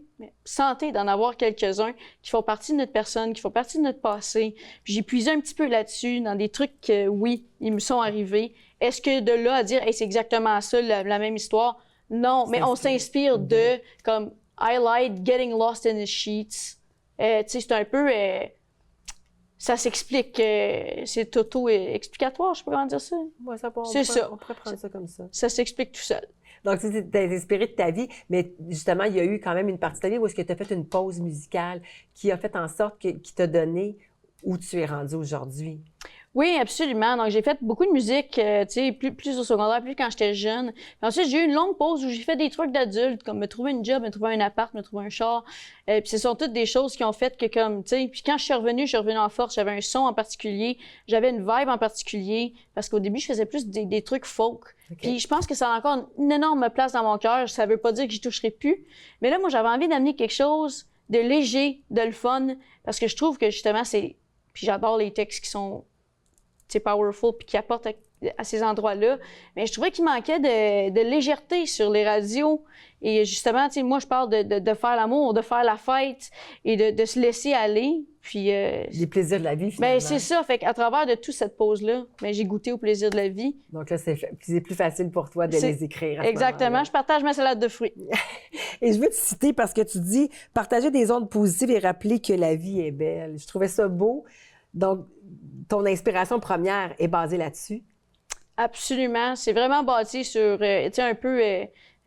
Speaker 11: santé d'en avoir quelques-uns qui font partie de notre personne, qui font partie de notre passé. Puis j'ai puisé un petit peu là-dessus, dans des trucs que, oui, ils me sont arrivés. Est-ce que de là à dire, hey, c'est exactement ça, la même histoire? Non, mais on s'inspire de, comme, Highlight, Getting Lost in the Sheets. Tu sais, c'est un peu... ça s'explique. C'est auto-explicatoire, je sais pas comment dire ça.
Speaker 1: Ouais,
Speaker 11: c'est ça.
Speaker 1: On pourrait prendre ça comme ça.
Speaker 11: Ça s'explique tout seul.
Speaker 1: Donc, tu t'es inspiré de ta vie, mais justement, il y a eu quand même une partie de ta vie où est-ce que tu as fait une pause musicale qui a fait en sorte qui t'a donné où tu es rendu aujourd'hui.
Speaker 11: Oui, absolument. Donc, j'ai fait beaucoup de musique, tu sais, plus au secondaire, plus quand j'étais jeune. Puis ensuite, j'ai eu une longue pause où j'ai fait des trucs d'adulte, comme me trouver une job, me trouver un appart, me trouver un char. Puis ce sont toutes des choses qui ont fait que, comme, tu sais, puis quand je suis revenue en force. J'avais un son en particulier, j'avais une vibe en particulier, parce qu'au début, je faisais plus des trucs folk. Puis je pense que ça a encore une énorme place dans mon cœur. Ça veut pas dire que j'y toucherai plus. Mais là, moi, j'avais envie d'amener quelque chose de léger, de le fun, parce que je trouve que, justement, puis j'adore les textes qui sont powerful puis qui apportent à ces endroits-là. Mais je trouvais qu'il manquait de légèreté sur les radios. Et justement, tu sais, moi, je parle de faire l'amour, de faire la fête et de se laisser aller. Puis...
Speaker 1: les plaisirs de la vie, finalement.
Speaker 11: Bien, c'est ça. Fait qu'à travers de toute cette pause-là, j'ai goûté au plaisir de la vie.
Speaker 1: Donc là, c'est plus facile pour toi de les écrire.
Speaker 11: Exactement. Je partage ma salade de fruits.
Speaker 1: Et je veux te citer parce que tu dis « Partager des ondes positives et rappeler que la vie est belle ». Je trouvais ça beau. Donc, ton inspiration première est basée là-dessus?
Speaker 11: Absolument. C'est vraiment bâti sur, tu sais, un peu,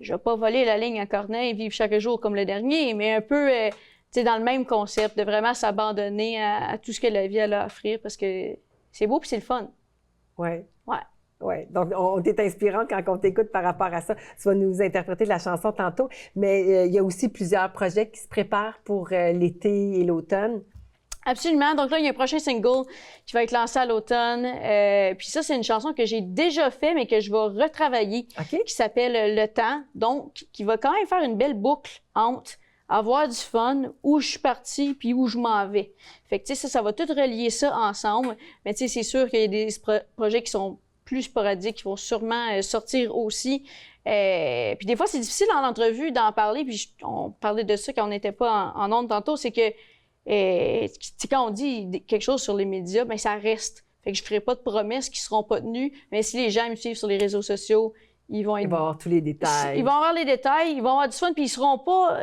Speaker 11: je vais pas voler la ligne à Corneille et vivre chaque jour comme le dernier, mais un peu, tu sais, dans le même concept, de vraiment s'abandonner à tout ce que la vie a à offrir parce que c'est beau puis c'est le fun.
Speaker 1: Oui.
Speaker 11: Ouais.
Speaker 1: Oui, donc on t'est inspirante quand on t'écoute par rapport à ça. Tu vas nous interpréter la chanson tantôt, mais il y a aussi plusieurs projets qui se préparent pour l'été et l'automne.
Speaker 11: Absolument. Donc là, il y a un prochain single qui va être lancé à l'automne. Puis ça, c'est une chanson que j'ai déjà fait, mais que je vais retravailler, qui s'appelle Le Temps. Donc, qui va quand même faire une belle boucle entre avoir du fun, où je suis partie, puis où je m'en vais. Fait que, tu sais, ça va tout relier ça ensemble. Mais tu sais, c'est sûr qu'il y a des projets qui sont plus sporadiques, qui vont sûrement sortir aussi. Puis des fois, c'est difficile en entrevue d'en parler. Puis on parlait de ça quand on n'était pas en ondes tantôt, c'est que quand on dit quelque chose sur les médias, bien, ça reste. Fait que je ne ferai pas de promesses qui ne seront pas tenues, mais si les gens me suivent sur les réseaux sociaux, ils vont
Speaker 1: avoir tous les détails.
Speaker 11: Ils vont avoir les détails, ils vont avoir du fun, puis ils seront pas...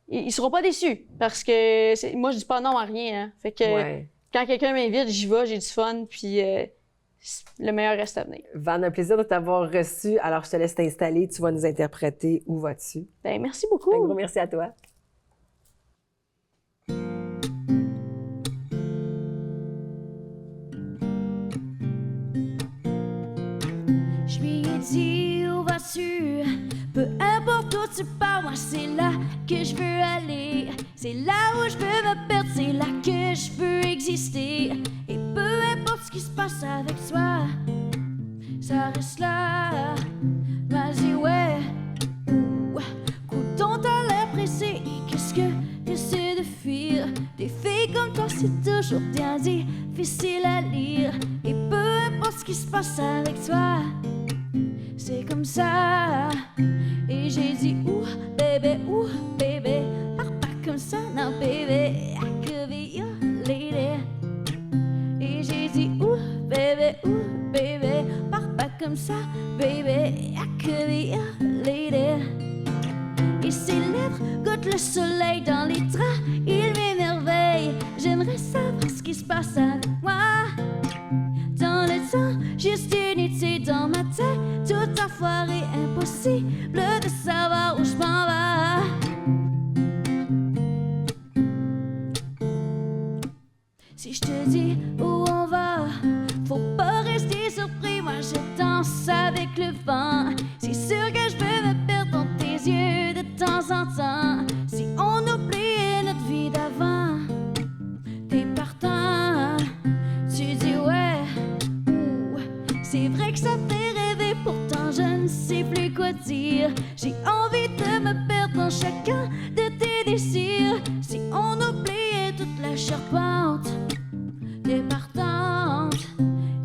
Speaker 11: ils seront pas déçus parce que moi, je dis pas non à rien. Hein. Fait que quand quelqu'un m'invite, j'y vais, j'ai du fun, puis le meilleur reste à venir.
Speaker 1: Van, un plaisir de t'avoir reçu. Alors, je te laisse t'installer. Tu vas nous interpréter Où vas-tu?
Speaker 11: Ben, merci beaucoup.
Speaker 1: Un gros merci à toi.
Speaker 12: Je lui ai dit où vas-tu? Peu importe où tu pars, moi c'est là que je veux aller. C'est là où je veux me perdre, c'est là que je veux exister. Et peu importe ce qui se passe avec toi, ça reste là. Vas-y, ouais. Coudon, t'as l'air pressé. Qu'est-ce que t'essaies de fuir? Des filles comme toi, c'est toujours bien difficile à lire. Et peu importe ce qui se passe avec toi, c'est comme ça. Et j'ai dit ouh bébé, pars pas comme ça, non bébé, I could be your lady. Et j'ai dit ouh bébé, pars pas comme ça, baby, I could be your lady. Et ses lèvres goûtent le soleil dans les draps, il m'émerveille. J'aimerais savoir ce qui se passe avec moi. Dans le temps, juste unité dans ma tête, tout à foirer, impossible de savoir où je m'en vais. Si je te dis où on va, faut pas rester surpris, moi je danse avec le vent. C'est sûr que je peux me perdre dans tes yeux de temps en temps. Si on oubliait notre vie d'avant, t'es partant, tu dis ouais. C'est vrai que ça fait rêver, pourtant je ne sais plus quoi dire. J'ai envie de me perdre dans chacun de tes désirs. Si on oubliait toute la charpente, t'es partante.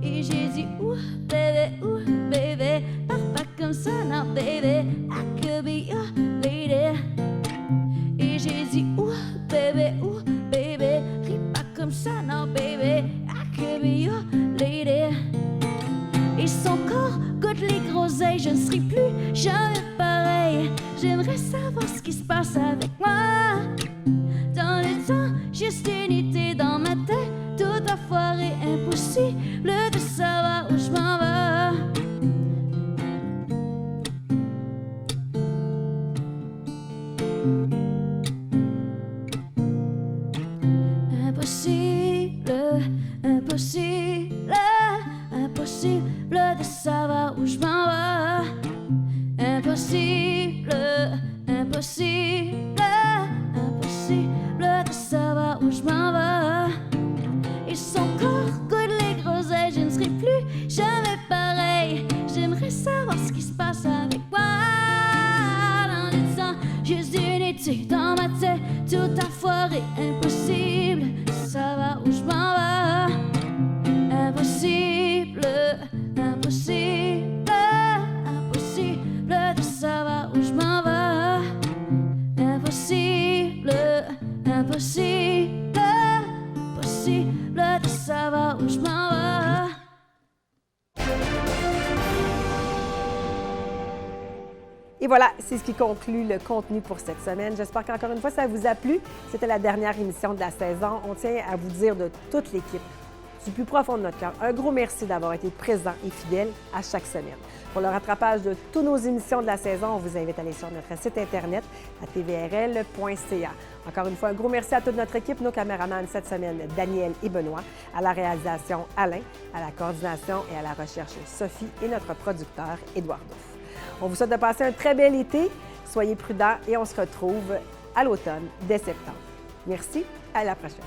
Speaker 12: Et j'ai dit ouh bébé, pars pas comme ça, non bébé, I could be your lady. Et j'ai dit ouh bébé, ris pas comme ça, non bébé, I could be your lady. Et son corps goûte les groseilles, je ne serai plus jamais pareil. J'aimerais savoir ce qui se passe avec moi. Dans le temps, juste unité dans ma tête, tout à foirer, impossible de savoir où je m'en vais. Impossible, impossible, impossible de savoir où je m'en vais. Impossible, impossible, impossible de savoir où je m'en vais. Et son corps goûte les groseilles, je ne serai plus jamais pareil. J'aimerais savoir ce qui se passe avec moi. Dans le temps, juste unité dans ma tête, tout à foirer, impossible de savoir où je m'en vais. Impossible, impossible, impossible de savoir où je m'en vais. Impossible, impossible, impossible de savoir où je m'en vais.
Speaker 1: Et voilà, c'est ce qui conclut le contenu pour cette semaine. J'espère qu'encore une fois, ça vous a plu. C'était la dernière émission de la saison. On tient à vous dire de toute l'équipe, du plus profond de notre cœur, un gros merci d'avoir été présent et fidèle à chaque semaine. Pour le rattrapage de toutes nos émissions de la saison, on vous invite à aller sur notre site Internet à tvrl.ca. Encore une fois, un gros merci à toute notre équipe, nos caméramans cette semaine, Daniel et Benoît, à la réalisation, Alain, à la coordination et à la recherche, Sophie, et notre producteur, Édouard Douf. On vous souhaite de passer un très bel été. Soyez prudents et on se retrouve à l'automne, dès septembre. Merci, à la prochaine.